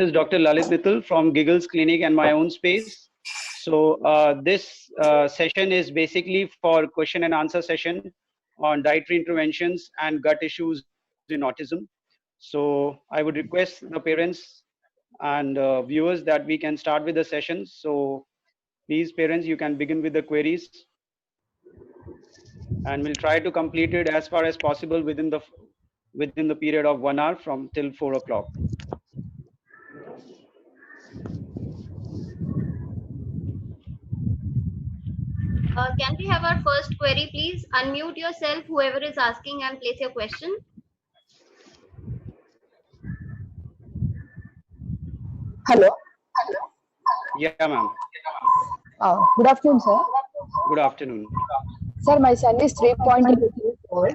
is Dr. Lalit Mittal from Giggles Clinic and my own space. So this session is basically for question and answer session on dietary interventions and gut issues in autism. So I would request the parents and viewers that we can start with the session. So please, parents, you can begin with the queries, and we'll try to complete it as far as possible within the period of 1 hour from till 4 o'clock. Can we have our first query, please? Unmute yourself, whoever is asking, and place your question. Hello. Yeah, ma'am. Good afternoon, sir. Good afternoon. Sir, my son is 3.8 years old.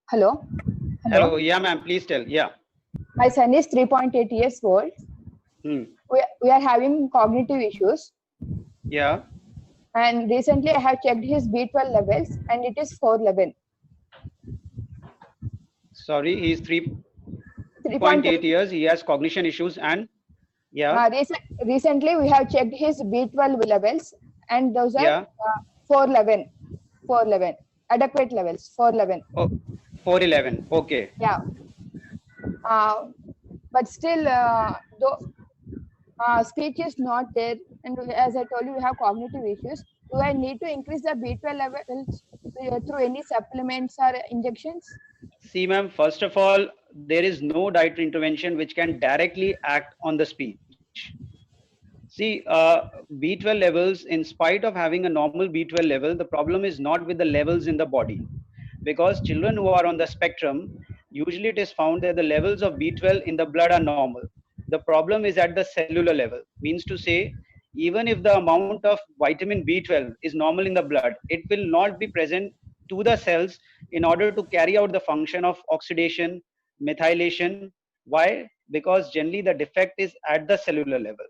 Hello. Hello. Yeah, ma'am. Please tell. Yeah. My son is 3.8 years old. Hmm. We are having cognitive issues. Yeah. And recently I have checked his B12 levels and it is 411. Sorry, he's 3.8 3.8. years. He has cognition issues and yeah. Recently we have checked his B12 levels and those are 411. 411. Adequate levels, 411. Oh, 411. Okay. Yeah. But still, though speech is not there, and as I told you, we have cognitive issues. Do I need to increase the B12 levels through any supplements or injections? See, ma'am, first of all, there is no dietary intervention which can directly act on the speech. See, B12 levels, in spite of having a normal B12 level, the problem is not with the levels in the body. Because children who are on the spectrum, usually it is found that the levels of B12 in the blood are normal. The problem is at the cellular level. Means to say, even if the amount of vitamin B12 is normal in the blood, it will not be present to the cells in order to carry out the function of oxidation, methylation. Why? Because generally the defect is at the cellular level.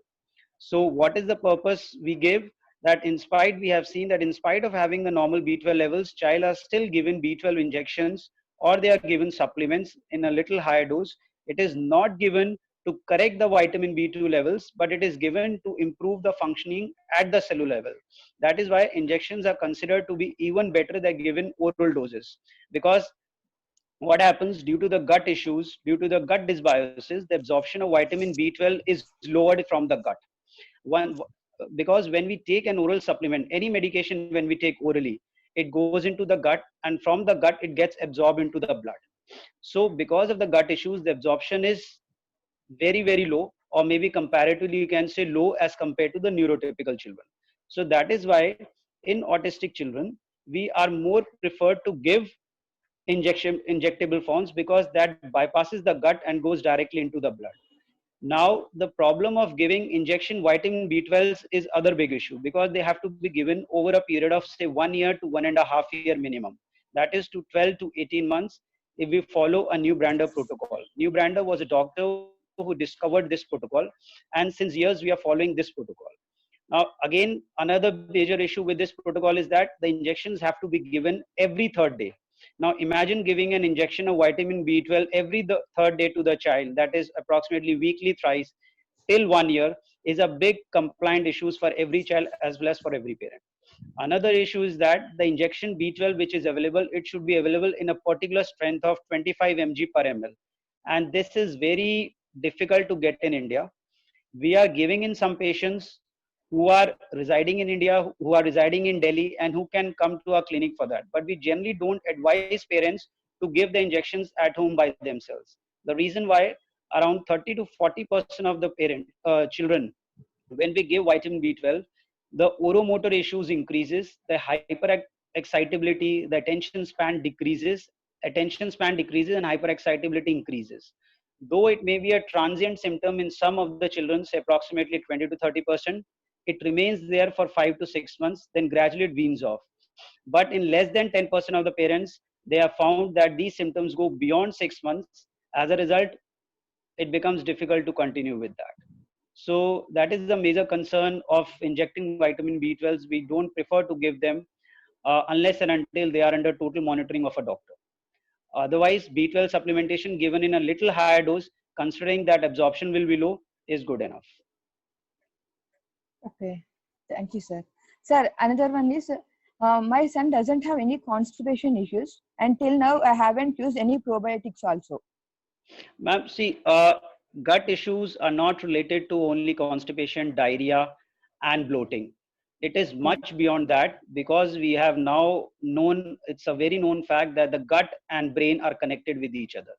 So what is the purpose we give? That in spite, we have seen that in spite of having the normal B12 levels, child are still given B12 injections or they are given supplements in a little higher dose. It is not given to correct the vitamin B2 levels, but it is given to improve the functioning at the cellular level. That is why injections are considered to be even better than given oral doses, because what happens due to the gut issues, due to the gut dysbiosis, the absorption of vitamin B12 is lowered from the gut. One, because when we take an oral supplement, any medication when we take orally, it goes into the gut, and from the gut it gets absorbed into the blood. So because of the gut issues, the absorption is very low, or maybe comparatively you can say low as compared to the neurotypical children. So that is why in autistic children we are more preferred to give injectable forms, because that bypasses the gut and goes directly into the blood. Now, the problem of giving injection vitamin B12s is other big issue, because they have to be given over a period of say 1 year to 1.5 year minimum. That is to 12 to 18 months if we follow a New Brander protocol. New Brander was a doctor who discovered this protocol, and since years we are following this protocol. Now, again, another major issue with this protocol is that the injections have to be given every third day. Now, imagine giving an injection of vitamin B12 every third day to the child, that is approximately weekly thrice till 1 year, is a big compliant issues for every child as well as for every parent. Another issue is that the injection B12 which is available, it should be available in a particular strength of 25 mg per ml. And this is very difficult to get in India. We are giving in some patients who are residing in India, who are residing in Delhi, and who can come to our clinic for that. But we generally don't advise parents to give the injections at home by themselves. The reason why, around 30 to 40% of the children, when we give vitamin B12, the oromotor issues increases, the hyper excitability, the attention span decreases, and hyper excitability increases. Though it may be a transient symptom in some of the children, say approximately 20 to 30%, it remains there for 5 to 6 months, then gradually it weans off. But in less than 10% of the parents, they have found that these symptoms go beyond 6 months. As a result, it becomes difficult to continue with that. So that is the major concern of injecting vitamin B12s. We don't prefer to give them unless and until they are under total monitoring of a doctor. Otherwise, B12 supplementation given in a little higher dose, considering that absorption will be low, is good enough. Okay, thank you, sir. Sir, another one is my son doesn't have any constipation issues, and till now I haven't used any probiotics also. Ma'am, see, gut issues are not related to only constipation, diarrhea, and bloating. It is Okay. much beyond that, because we have now known, it's a very known fact that the gut and brain are connected with each other.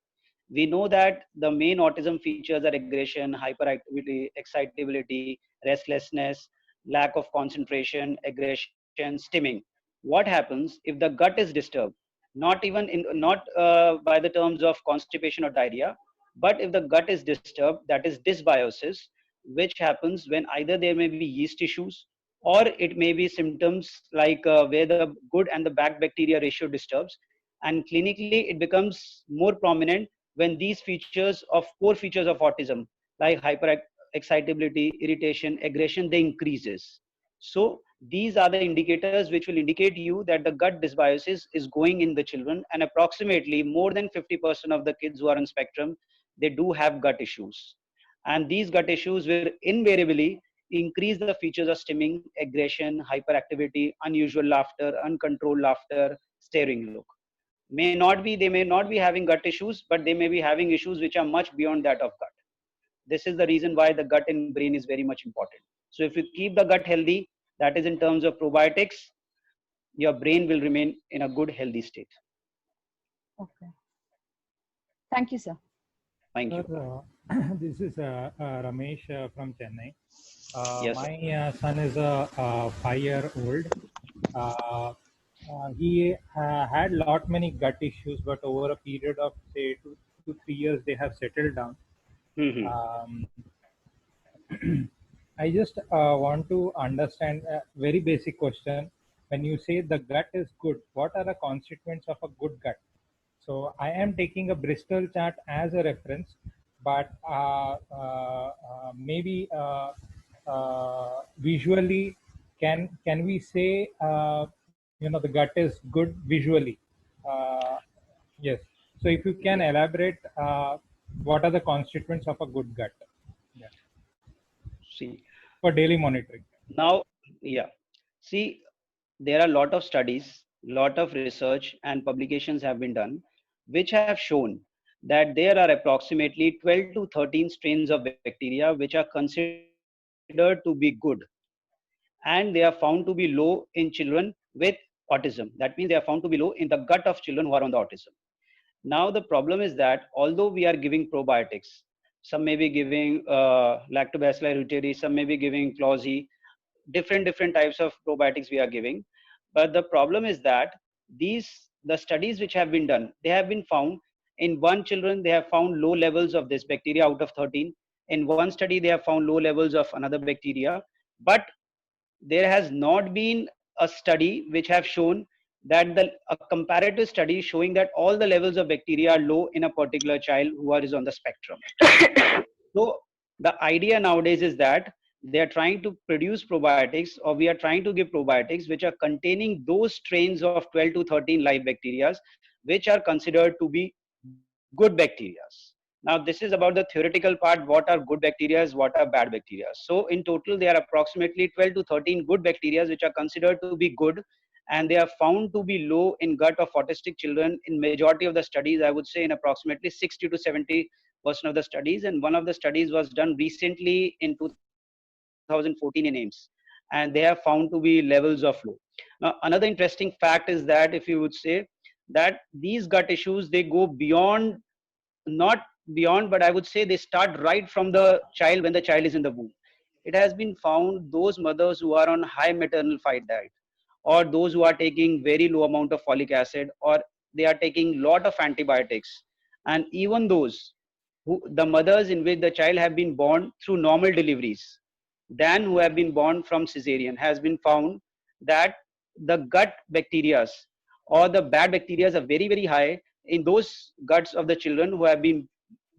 We know that the main autism features are aggression, hyperactivity, excitability, restlessness, lack of concentration, aggression, stimming. What happens if the gut is disturbed? Not by the terms of constipation or diarrhea, but if the gut is disturbed, that is dysbiosis, which happens when either there may be yeast issues, or it may be symptoms like where the good and the bad bacteria ratio disturbs. And clinically, it becomes more prominent when these features of core features of autism, like hyper excitability, irritation, aggression, they increases. So these are the indicators which will indicate you that the gut dysbiosis is going in the children, and approximately more than 50% of the kids who are on spectrum, they do have gut issues. And these gut issues will invariably increase the features of stimming, aggression, hyperactivity, unusual laughter, uncontrolled laughter, staring look. They may not be having gut issues, but they may be having issues which are much beyond that of gut. This is the reason why the gut and brain is very much important. So if you keep the gut healthy, that is in terms of probiotics, your brain will remain in a good healthy state. Okay. Thank you, sir. Thank you. Sir, this is Ramesh from Chennai. Yes, My son is a 5-year-old. He had lot many gut issues, but over a period of say 2 to 3 years, they have settled down. Mhm. I just want to understand a very basic question. When you say the gut is good, what are the constituents of a good gut? So I am taking a Bristol chart as a reference, but maybe visually, can we say the gut is good visually? Uh, yes. So if you can elaborate, what are the constituents of a good gut? Yeah. See, For daily monitoring. now, yeah. See, there are a lot of studies, lot of research and publications have been done, which have shown that there are approximately 12 to 13 strains of bacteria which are considered to be good, and they are found to be low in children with autism. That means they are found to be low in the gut of children who are on the autism. Now the problem is that although we are giving probiotics, some may be giving Lactobacillus reuteri, some may be giving Clozzy, different types of probiotics we are giving. But the problem is that the studies which have been done, they have been found in one children, they have found low levels of this bacteria out of 13. In one study, they have found low levels of another bacteria. But there has not been a study which have shown that a comparative study showing that all the levels of bacteria are low in a particular child who is on the spectrum. So the idea nowadays is that they are trying to produce probiotics, or we are trying to give probiotics which are containing those strains of 12 to 13 live bacteria which are considered to be good bacteria. Now this is about the theoretical part, what are good bacteria, what are bad bacteria. So in total there are approximately 12 to 13 good bacteria which are considered to be good, and they are found to be low in gut of autistic children in majority of the studies. I would say in approximately 60 to 70% of the studies, and one of the studies was done recently in 2014 in AIMS, and they have found to be levels of low. Now another interesting fact is that if you would say that these gut issues, they go beyond, not beyond, but I would say they start right from the child when the child is in the womb. It has been found those mothers who are on high maternal fat diet, or those who are taking very low amount of folic acid, or they are taking lot of antibiotics, and even those who, the mothers in which the child have been born through normal deliveries than who have been born from cesarean, has been found that the gut bacteria or the bad bacteria are very high in those guts of the children who have been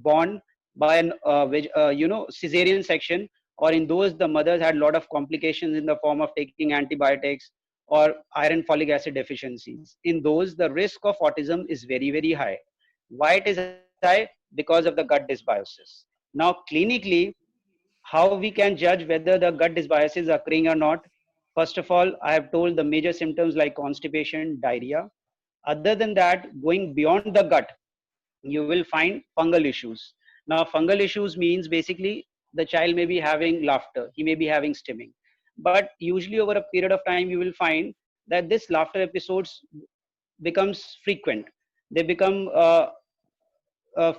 born by an cesarean section, or in those the mothers had a lot of complications in the form of taking antibiotics or iron folic acid deficiencies. In those the risk of autism is very high. Why it is high? Because of the gut dysbiosis. Now, clinically, how we can judge whether the gut dysbiosis is occurring or not? First of all, I have told the major symptoms like constipation, diarrhea. Other than that, going beyond the gut, you will find fungal issues. Now, fungal issues means basically the child may be having laughter, he may be having stimming. But usually over a period of time, you will find that this laughter episodes becomes frequent. They become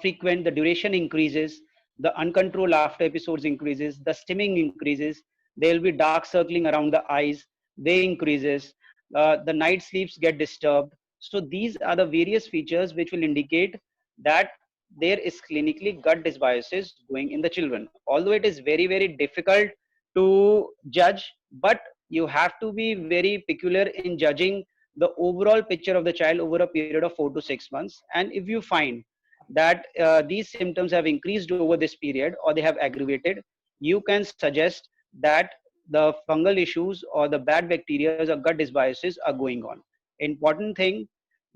frequent, the duration increases, the uncontrolled laughter episodes increases, the stimming increases, there will be dark circling around the eyes, they increases, the night sleeps get disturbed. So these are the various features which will indicate that there is clinically gut dysbiosis going in the children. Although it is very, very difficult to judge, but you have to be very peculiar in judging the overall picture of the child over a period of 4 to 6 months. And if you find that these symptoms have increased over this period or they have aggravated, you can suggest that the fungal issues or the bad bacteria or gut dysbiosis are going on. Important thing,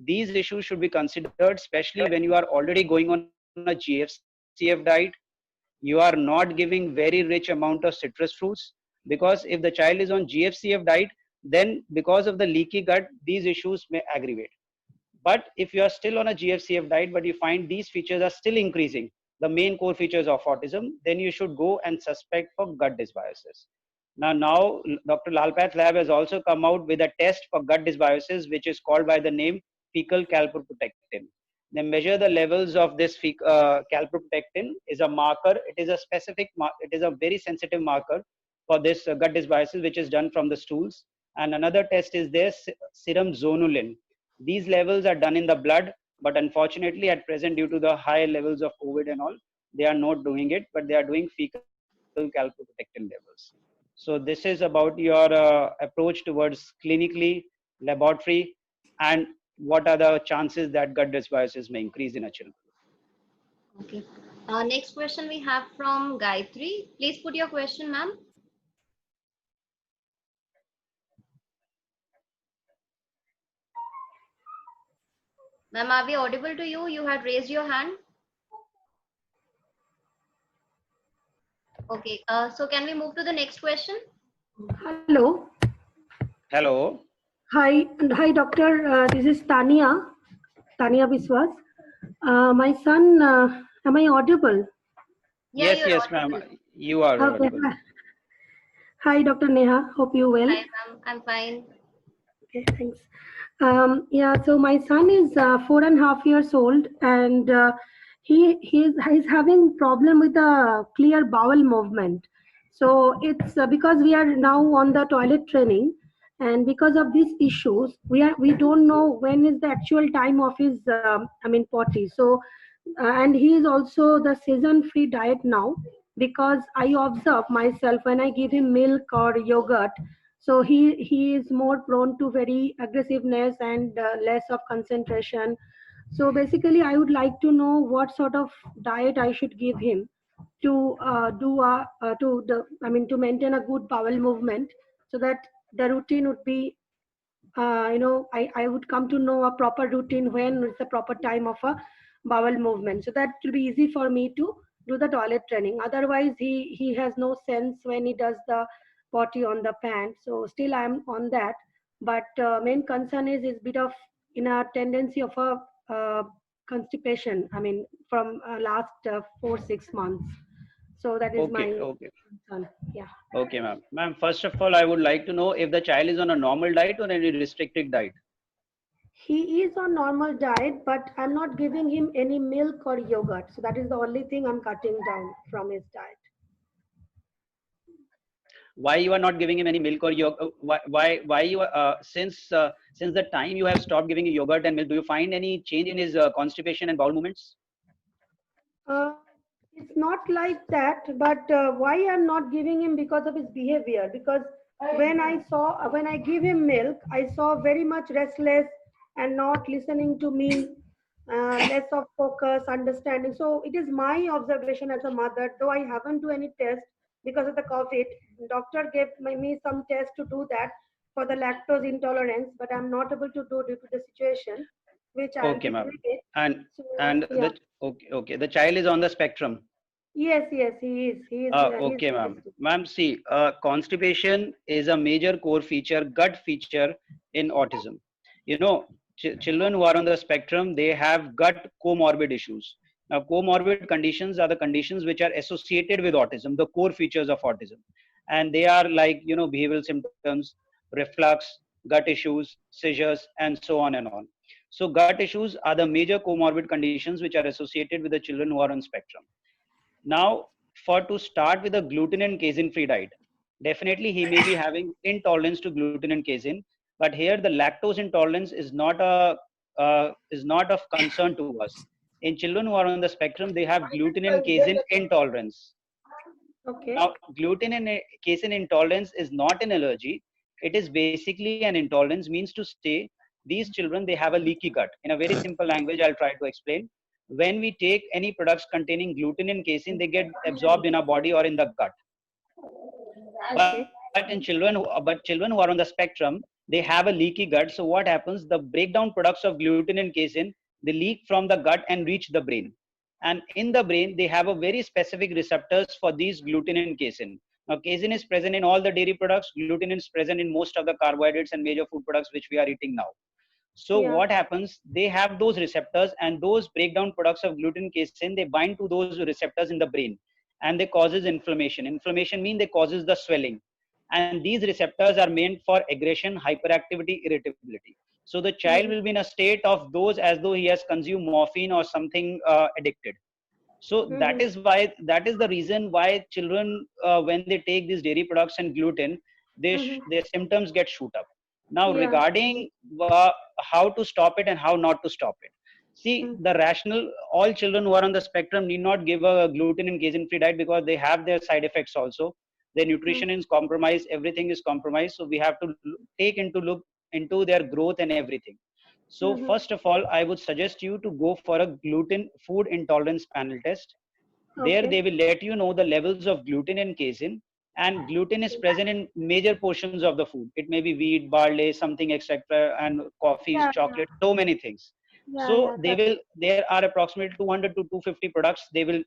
these issues should be considered, especially when you are already going on a GFCF diet. You are not giving very rich amount of citrus fruits, because if the child is on GFCF diet, then because of the leaky gut, these issues may aggravate. But if you are still on a GFCF diet, but you find these features are still increasing, the main core features of autism, then you should go and suspect for gut dysbiosis. Now, Dr. Lalpath Lab has also come out with a test for gut dysbiosis, which is called by the name fecal calprotectin. They measure the levels of this calprotectin is a marker. It is a it is a very sensitive marker for this gut dysbiosis, which is done from the stools. And another test is this serum zonulin. These levels are done in the blood, but unfortunately at present, due to the high levels of COVID and all, they are not doing it, but they are doing fecal calprotectin levels. So this is about your approach towards clinically, laboratory, and what are the chances that gut dysbiosis may increase in a children. Okay. Next question we have from Gayatri. Please put your question, ma'am. Ma'am, are we audible to you? You had raised your hand. Okay. So can we move to the next question? Hello. Hello. Hi, doctor. This is Tania Biswas. My son, am I audible? Yeah, Yes, ma'am. You are Okay. audible. Hi, Dr. Neha. Hope you well. Hi, ma'am. I'm fine. Okay, thanks. Yeah, so my son is 4.5 years old, and he's having problem with a clear bowel movement. So it's because we are now on the toilet training, and because of these issues, we don't know when is the actual time of his potty. So and he is also the season free diet now, because I observe myself when I give him milk or yogurt, so he is more prone to very aggressiveness and less of concentration. So basically I would like to know what sort of diet I should give him to to maintain a good bowel movement, so that the routine would be I would come to know a proper routine when it's the proper time of a bowel movement. So that will be easy for me to do the toilet training. Otherwise, he has no sense when he does the potty on the pant. So still I'm on that. But main concern is bit of in a tendency of a constipation. I mean, from last 4-6 months. So that is my Okay. concern. Yeah. Okay, ma'am. Ma'am, first of all, I would like to know if the child is on a normal diet or any restricted diet. He is on normal diet, but I'm not giving him any milk or yogurt. So that is the only thing I'm cutting down from his diet. Why you are not giving him any milk or yogurt? Why you since the time you have stopped giving yogurt and milk, do you find any change in his constipation and bowel movements? It's not like that, but why I'm not giving him? Because of his behavior. Because when I give him milk, I saw very much restless and not listening to me, less of focus, understanding. So it is my observation as a mother, though I haven't do any test because of the COVID. Doctor gave me some test to do that for the lactose intolerance, but I'm not able to do due to the situation. which I am Okay, ma'am. taking it. And So yeah, the okay, the child is on the spectrum. yes, yes, he is. He's Okay, ma'am. autistic. Ma'am, see, constipation is a major core feature, gut feature in autism. You know, children who are on the spectrum, they have gut comorbid issues. Now, comorbid conditions are the conditions which are associated with autism, the core features of autism. And they are like, behavioral symptoms, reflux, gut issues, seizures, and so on and on. So, gut issues are the major comorbid conditions which are associated with the children who are on spectrum. Now, for to start with a gluten and casein free diet, definitely he may be having intolerance to gluten and casein, but here the lactose intolerance is not of concern to us. In children who are on the spectrum, they have gluten and casein intolerance. Okay. Now, gluten and casein intolerance is not an allergy. It is basically an intolerance. Means to say, these children, they have a leaky gut. In a very simple language, I'll try to explain. When we take any products containing gluten and casein, they get absorbed in our body or in the gut. Okay. But children who are on the spectrum, they have a leaky gut. So what happens? The breakdown products of gluten and casein, they leak from the gut and reach the brain. And in the brain, they have a very specific receptors for these gluten and casein. Now, casein is present in all the dairy products. Gluten is present in most of the carbohydrates and major food products which we are eating now. So Yeah. what happens? They have those receptors, and those breakdown products of gluten casein, they bind to those receptors in the brain, and they causes inflammation. Inflammation means they causes the swelling, and these receptors are meant for aggression, hyperactivity, irritability. So the child Mhm. will be in a state of those as though he has consumed morphine or something addicted. So Mhm. that is the reason why children, when they take these dairy products and gluten, Mhm. their symptoms get shoot up. Now, Yeah. regarding how to stop it and how not to stop it. See, Mm. the rational, all children who are on the spectrum need not give a gluten and casein free diet because they have their side effects also. Their Mm. nutrition is compromised, everything is compromised. So we have to take into look into their growth and everything. So Mhm. first of all, I would suggest you to go for a gluten food intolerance panel test. There Okay. they will let you know the levels of gluten and casein. And gluten is present in major portions of the food. It may be wheat, barley, something, etc., and coffees, Yeah. chocolate, so many things. Yeah. So Yeah. Correct. there are approximately 200 to 250 products. They will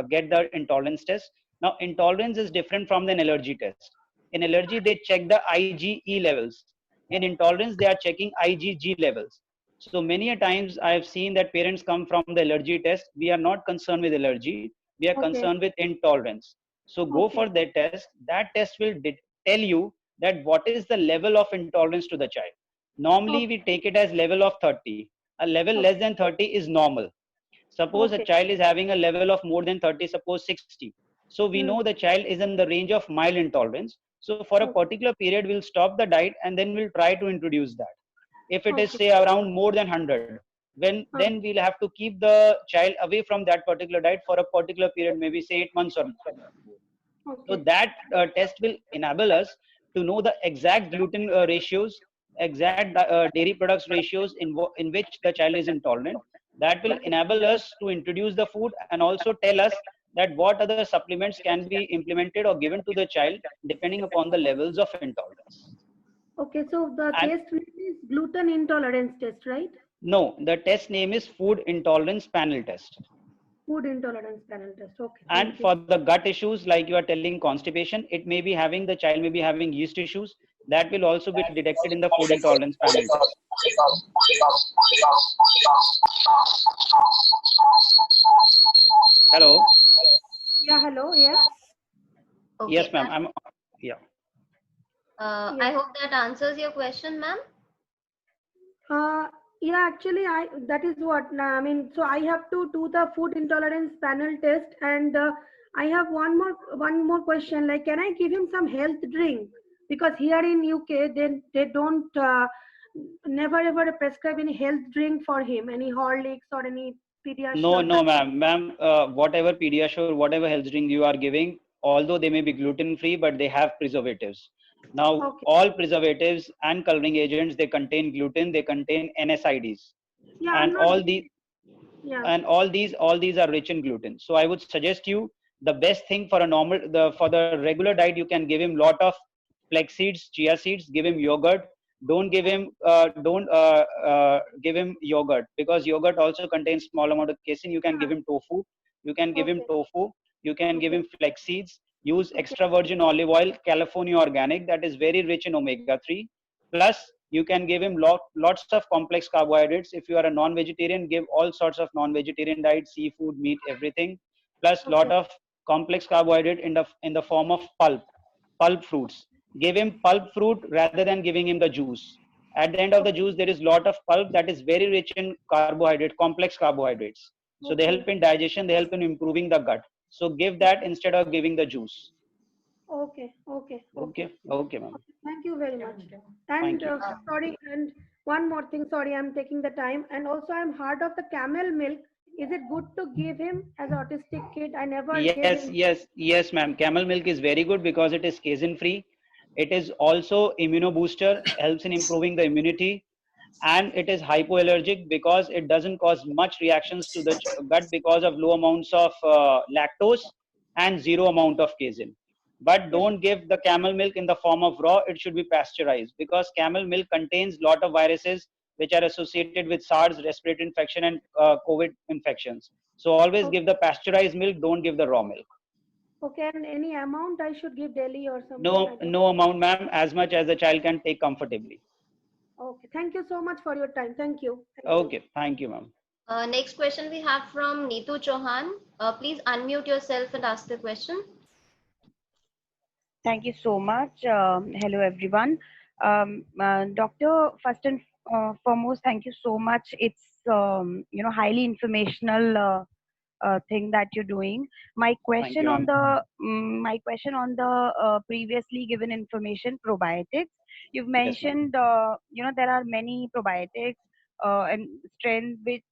get the intolerance test. Now, intolerance is different from an allergy test. In allergy, they check the IgE levels. In intolerance, they are checking IgG levels. So many a times I have seen that parents come from the allergy test. We are not concerned with allergy. We are Okay. concerned with intolerance. So go Okay. for that test. That test will tell you that what is the level of intolerance to the child. Normally, we Okay. take it as level of 30. A level less Okay. than 30 is normal. Suppose a Okay. child is having a level of more than 30, suppose 60. So we Mm. know the child is in the range of mild intolerance. So for a Okay. particular period, we'll stop the diet and then we'll try to introduce that. If it is Okay. say around more than 100, when Uh, then we'll have to keep the child away from that particular diet for a particular period, maybe say 8 months or more. So okay. that test will enable us to know the exact gluten ratios, exact dairy products ratios in which the child is intolerant. That will enable us to introduce the food and also tell us that what other supplements can be implemented or given to the child depending upon the levels of intolerance. Okay. So the And test name is gluten intolerance test, right? no, the test name is food intolerance panel test. Food intolerance panel test. Okay. And Thank you. for the gut issues, like you are telling constipation, it may be having the child may be having yeast issues. That will also be detected in the food intolerance panel test. Hello. Yeah. Hello. Yes. Okay, Yes, ma'am. Yeah. Yes. I hope that answers your question, ma'am. Uh, yeah, actually, I that is what I mean. So I have to do the food intolerance panel test, and I have one more question. Like, can I give him some health drink? Because here in UK, they don't never ever prescribe any health drink for him, any Horlicks or any No, Pediasure. no, ma'am. Ma'am, whatever Pediasure, whatever health drink you are giving, although they may be gluten free, but they have preservatives. Now, Okay. all preservatives and coloring agents, they contain gluten, they contain NSAIDs, Yeah, I'm and not. Yeah. all these are rich in gluten. So I would suggest you the best thing for a normal the for the regular diet, you can give him lot of flex seeds, chia seeds, give him yogurt, Don't give him yogurt, because yogurt also contains small amount of casein. You can give him tofu. You can give him Okay. tofu. You can give Okay. him flex seeds. Use Okay. extra virgin olive oil, California organic, that is very rich in omega-3. Plus, you can give him lots of complex carbohydrates. If you are a non-vegetarian, give all sorts of non-vegetarian diet, seafood, meat, everything. Plus, lot Okay. of complex carbohydrate in the form of pulp fruits. Give him pulp fruit rather than giving him the juice. At the end of the juice, there is lot of pulp that is very rich in carbohydrate, complex carbohydrates. So they help Okay. in digestion, they help in improving the gut. So give that instead of giving the juice. Okay. Okay. Okay. Okay, okay, ma'am. Okay. Thank you very much. And Thank you. sorry, and one more thing. Sorry, I'm taking the time. And also, I'm hard of the camel milk. Is it good to give him as autistic kid? I never gave Yes, him. yes, yes, ma'am. Camel milk is very good because it is casein free. It is also immunobooster, helps in improving the immunity, and it is hypoallergic because it doesn't cause much reactions to the gut because of low amounts of lactose and zero amount of casein. But Yes. don't give the camel milk in the form of raw. It should be pasteurized because camel milk contains lot of viruses which are associated with SARS, respiratory infection, and COVID infections. So always Okay. give the pasteurized milk. Don't give the raw milk. Okay. And any amount I should give daily or something? I No, don't. no amount, ma'am. As much as the child can take comfortably. Okay. Thank you so much for your time. Thank you. Thank you. Okay. Thank you, ma'am. Next question we have from Neetu Chauhan. Please unmute yourself and ask the question. Thank you so much. Hello, everyone. Doctor, first and foremost, thank you so much. It's highly informational thing that you're doing. My Thank question you, on ma'am. the previously given information, probiotics. You've Yes, ma'am. mentioned there are many probiotics and strains which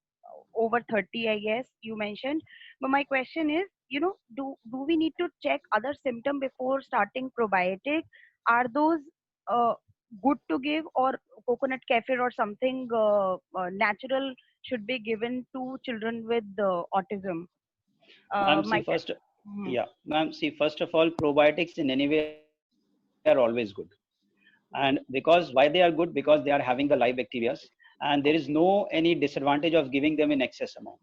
over 30, I guess you mentioned. But my question is, do we need to check other symptom before starting probiotic? Are those uh, good to give, or coconut kefir or something natural should be given to children with autism? Ma'am, see My first, Mhm. yeah, ma'am, see first of all, probiotics in any way are always good. And because why they are good? Because they are having the live bacteria, and there is no any disadvantage of giving them in excess amount.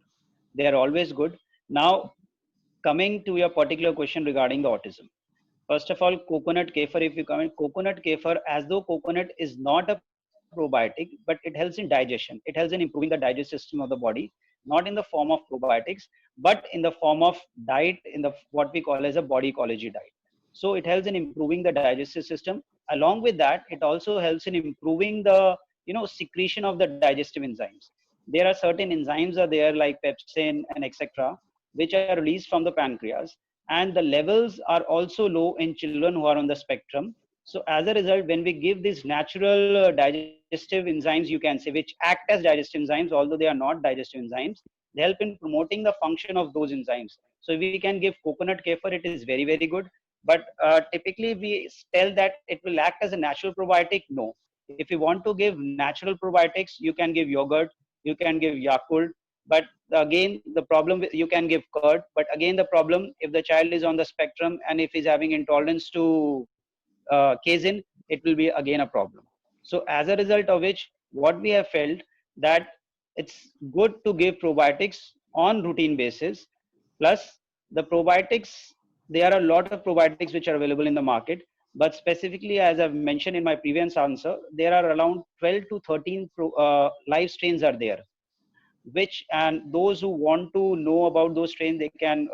They are always good. Now, coming to your particular question regarding the autism. First of all, coconut kefir, if you come in coconut kefir, as though coconut is not a probiotic, but it helps in digestion. It helps in improving the digestive system of the body, not in the form of probiotics, but in the form of diet, in the what we call as a body ecology diet. So it helps in improving the digestive system. Along with that, it also helps in improving the secretion of the digestive enzymes. There are certain enzymes are there like pepsin and etc., which are released from the pancreas, and the levels are also low in children who are on the spectrum. So as a result, when we give these natural digestive enzymes, you can say, which act as digestive enzymes, although they are not digestive enzymes, they help in promoting the function of those enzymes. So we can give coconut kefir, it is very, very good. But typically we tell that it will act as a natural probiotic. No. If you want to give natural probiotics, you can give yogurt, you can give Yakult. But again, the problem you can give curd. But again, the problem if the child is on the spectrum and if he's having intolerance to casein, it will be again a problem. So as a result of which, what we have felt that it's good to give probiotics on routine basis. Plus the probiotics, there are a lot of probiotics which are available in the market. But specifically, as I've mentioned in my previous answer, there are around 12 to 13 live strains are there, which, and those who want to know about those strains, they can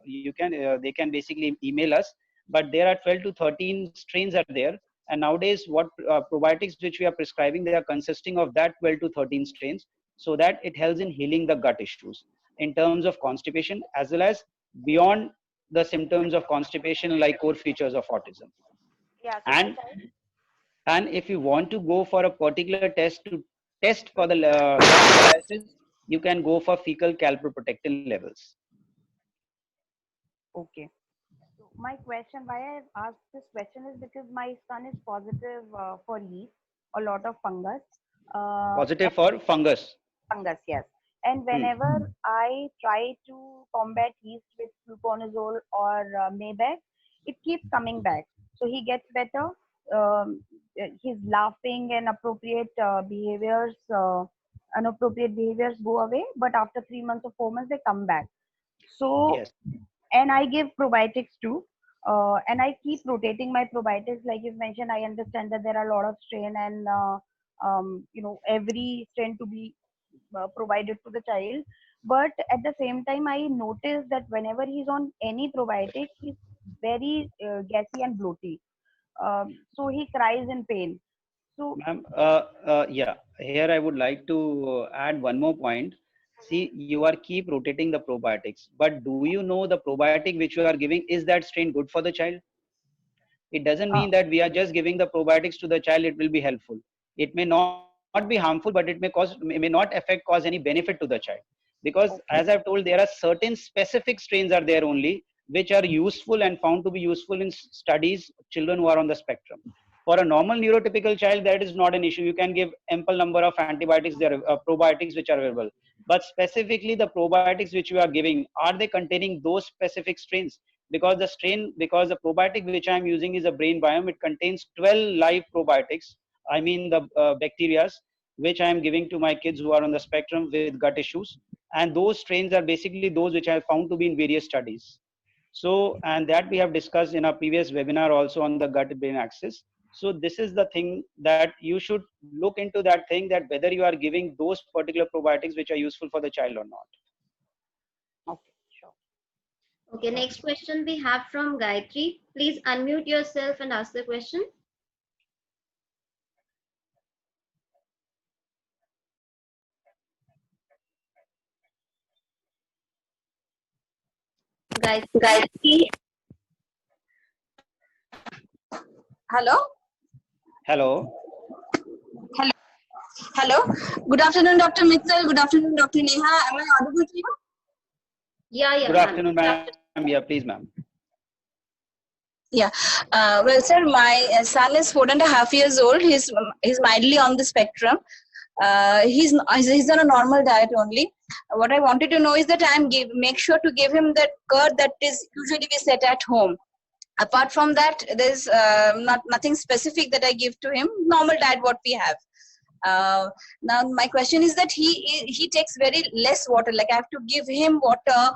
they can basically email us. But there are 12 to 13 strains are there, and nowadays what probiotics which we are prescribing, they are consisting of that 12 to 13 strains, so that it helps in healing the gut issues in terms of constipation as well as beyond the symptoms of constipation like core features of autism. Yeah, so my and child. and if you want to go for a particular test to test for the gut analysis, you can go for fecal calprotectin levels. Okay. So my question, why I've asked this question is because my son is positive for yeast, a lot of fungus. Uh, Positive for fungus. Fungus, yes. And Hmm. whenever I try to combat yeast with fluconazole or Maybach, it keeps coming back. So he gets better. his laughing and inappropriate behaviors go away, but after 3 months or 4 months they come back. So, Yes. and I give probiotics too. And I keep rotating my probiotics. Like you mentioned, I understand that there are a lot of strain and every strain to be provided to the child. But at the same time, I notice that whenever he's on any probiotic, he's very gassy and bloaty. So he cries in pain. So Ma'am, yeah, here I would like to add one more point. See, you are keep rotating the probiotics, but do you know the probiotic which you are giving, is that strain good for the child? It doesn't uh, mean that we are just giving the probiotics to the child, it will be helpful. It may not be harmful, but it may not cause any benefit to the child. Because as okay, I've told, there are certain specific strains are there only, which are useful and found to be useful in studies, children who are on the spectrum. For a normal neurotypical child, that is not an issue. You can give ample number of antibiotics, there probiotics which are available. But specifically the probiotics which you are giving, are they containing those specific strains? Because the probiotic which I am using is a brain biome, it contains 12 live probiotics. I mean the bacteria which I am giving to my kids who are on the spectrum with gut issues. And those strains are basically those which I have found to be in various studies. So, and that we have discussed in our previous webinar also on the gut brain axis. So this is the thing that you should look into, that thing, that whether you are giving those particular probiotics which are useful for the child or not. okay, sure. Okay, next question we have from Gayatri. Please unmute yourself and ask the question. Gayatri. Hello. Hello. Hello. Good afternoon, Dr. Mittal. Good afternoon, Dr. Neha. Am I audible to you? Yeah, Good ma'am. afternoon, ma'am. Yeah, please, ma'am. Yeah. Well, sir, my son is 4.5 years old. He's mildly on the spectrum. He's on a normal diet only. What I wanted to know is that make sure to give him that curd that is usually we set at home. Apart from that, there's nothing specific that I give to him. Normal diet what we have. Now my question is that he takes very less water. Like I have to give him water.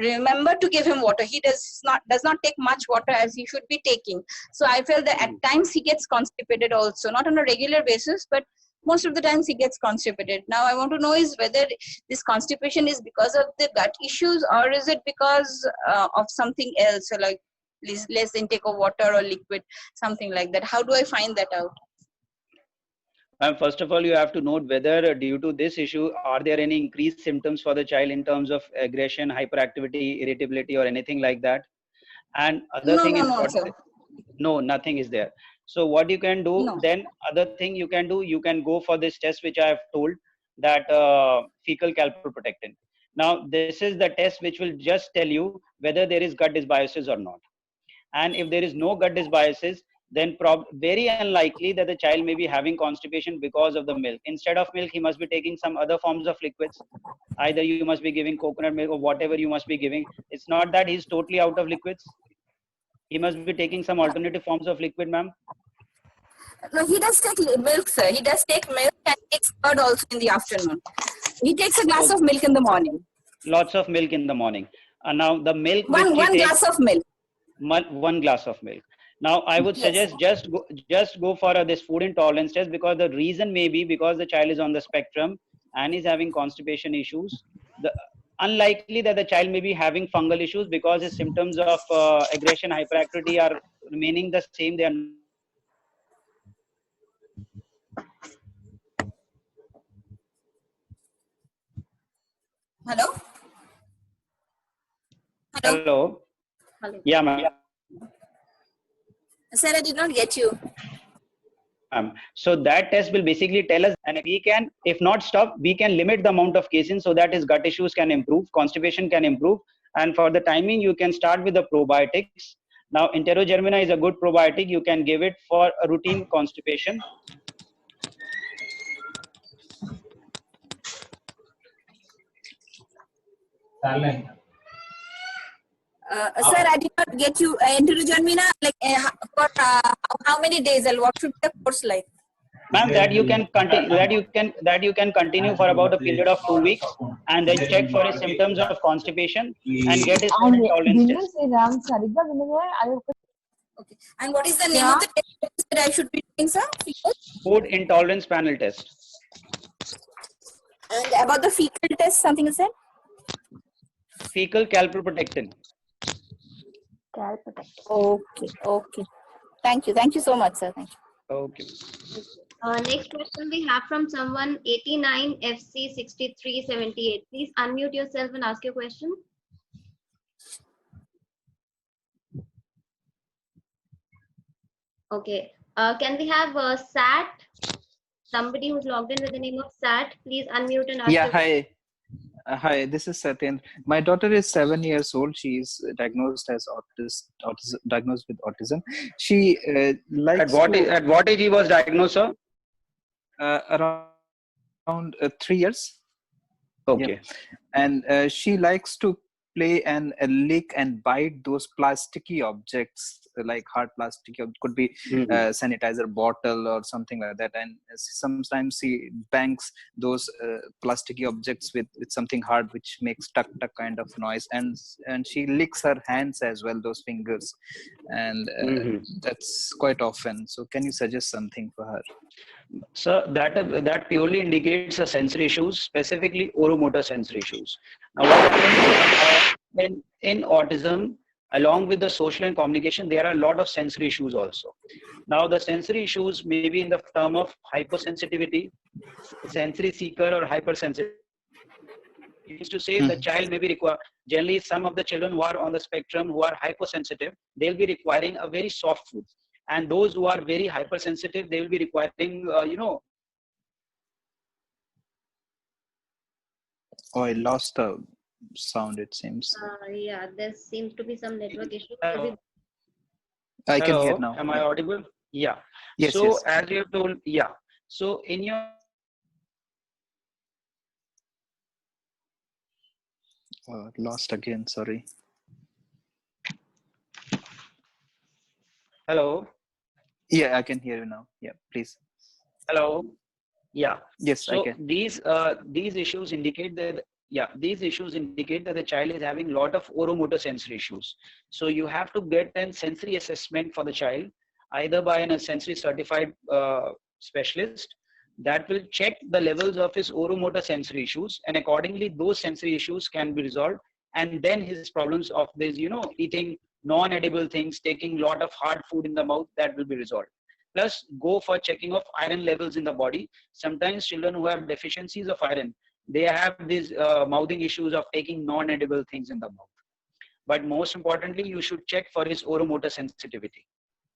Remember to give him water. He does not take much water as he should be taking. So I feel that at times he gets constipated also, not on a regular basis, but most of the times he gets constipated. Now I want to know is whether this constipation is because of the gut issues or is it because of something else, so like less intake of water or liquid, something like that. How do I find that out? First of all, you have to note whether due to this issue, are there any increased symptoms for the child in terms of aggression, hyperactivity, irritability, or anything like that? And other thing No, important, sir. no, nothing is there. So what you can do, No. then other thing you can do, you can go for this test which I have told, that fecal calprotectin. Now, this is the test which will just tell you whether there is gut dysbiosis or not. And if there is no gut dysbiosis, then very unlikely that the child may be having constipation because of the milk. Instead of milk, he must be taking some other forms of liquids. Either you must be giving coconut milk or whatever you must be giving. It's not that he's totally out of liquids. He must be taking some alternative forms of liquid, ma'am. No, he does take milk, sir. He does take milk and takes curd also in the afternoon. He takes a glass of milk in the morning. Lots of milk in the morning. And now the milk One glass of milk. One glass of milk. Now I would suggest just go for this food intolerance test, because the reason may be because the child is on the spectrum and is having constipation issues. Unlikely that the child may be having fungal issues, because his symptoms of aggression, hyperactivity are remaining the same. They are Hello? Hello. Yeah, ma'am. Sir, I did not get you. So that test will basically tell us, and we can, if not stop, we can limit the amount of casein so that his gut issues can improve, constipation can improve. And for the timing, you can start with the probiotics. Now, Enterogermina is a good probiotic. You can give it for a routine constipation. Sir, I did not get you. Enterogermina, like for how many days and what should be the course like? Ma'am, that you can continue, that you can continue for about a period of 2 weeks, and then check for his symptoms of constipation and get his food intolerance test. Sriram సరిగ్గా వినలే అది ఒక Okay. And what is the name of the test that I should be doing, sir? Food intolerance panel test. And about the fecal test, something is said? Fecal calprotectin. Okay. Okay. Thank you. Thank you so much, sir. Thank you. Okay. Next question we have from someone 89 FC 6378. Please unmute yourself and ask your question. Okay. Can we have Sat? Somebody who's logged in with the name of Sat. Please unmute and ask. Yeah, your hi. Hi, this is Satyen. My daughter is 7 years old. She is diagnosed as diagnosed with autism. She likes At what age he was diagnosed, sir? around 3 years. Okay. And she likes to play and lick and bite those plasticky objects, like hard plastic. Could be sanitizer bottle or something like that. And sometimes she bangs those plasticky objects with something hard, which makes tuck tuck kind of noise. And she licks her hands as well, those fingers, and that's quite often. So can you suggest something for her? So that purely indicates a sensory issues, specifically oromotor sensory issues. Now, what happens in autism, along with the social and communication, there are a lot of sensory issues also. Now, the sensory issues may be in the term of hypersensitivity, sensory seeker, or hypersensitive. Means to say the child may be require. Generally, some of the children who are on the spectrum who are hypersensitive, they'll be requiring a very soft food. And those who are very hypersensitive, they will be requiring, Oh, I lost the sound, it seems. Yeah, there seems to be some network issue. I can hear Hello, now. am I audible? Yeah. Yes, So yes. as you have told, yeah. So in your Lost again, sorry. hello, Yeah, I can hear you now. Yeah, please. hello. Yeah. Yes, I So can. these issues indicate that the child is having a lot of oromotor sensory issues. So you have to get a sensory assessment for the child, either by a sensory certified specialist that will check the levels of his oromotor sensory issues, and accordingly those sensory issues can be resolved, and then his problems of this, eating non-edible things, taking a lot of hard food in the mouth, that will be resolved. Plus, go for checking of iron levels in the body. Sometimes children who have deficiencies of iron, they have these mouthing issues of taking non-edible things in the mouth. But most importantly, you should check for his oromotor sensitivity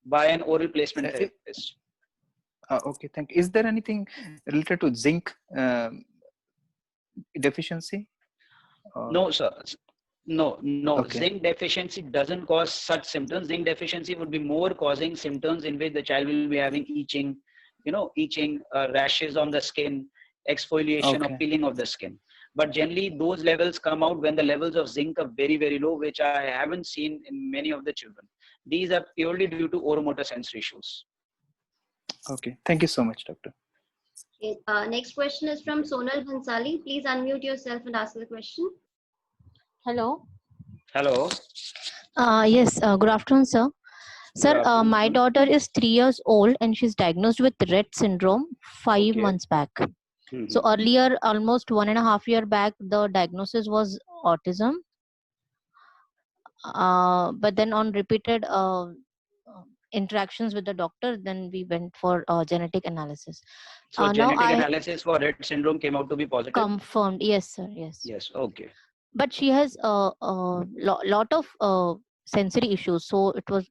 by an oral placement therapist. Okay, thank you. Is there anything related to zinc deficiency? No, sir. No. Okay. Zinc deficiency doesn't cause such symptoms. Zinc deficiency would be more causing symptoms in which the child will be having itching, rashes on the skin, exfoliation or Okay. peeling of the skin. But generally, those levels come out when the levels of zinc are very, very low, which I haven't seen in many of the children. These are purely due to oromotor sensory issues. Okay, thank you so much, doctor. Okay, next question is from Sonal Bhansali. Please unmute yourself and ask the question. Hello. Hello. Yes. Good afternoon, sir. Sir, Good afternoon, my ma'am. daughter is 3 years old and she's diagnosed with Rett syndrome 5 Okay. months back. Mhm. So earlier, almost 1.5 years back, the diagnosis was autism. But then on repeated interactions with the doctor, then we went for genetic analysis. So Now genetic I analysis for Rett syndrome came out to be positive. confirmed. Yes, sir. Yes. Yes. Okay. But she has a lot of sensory issues. So it was,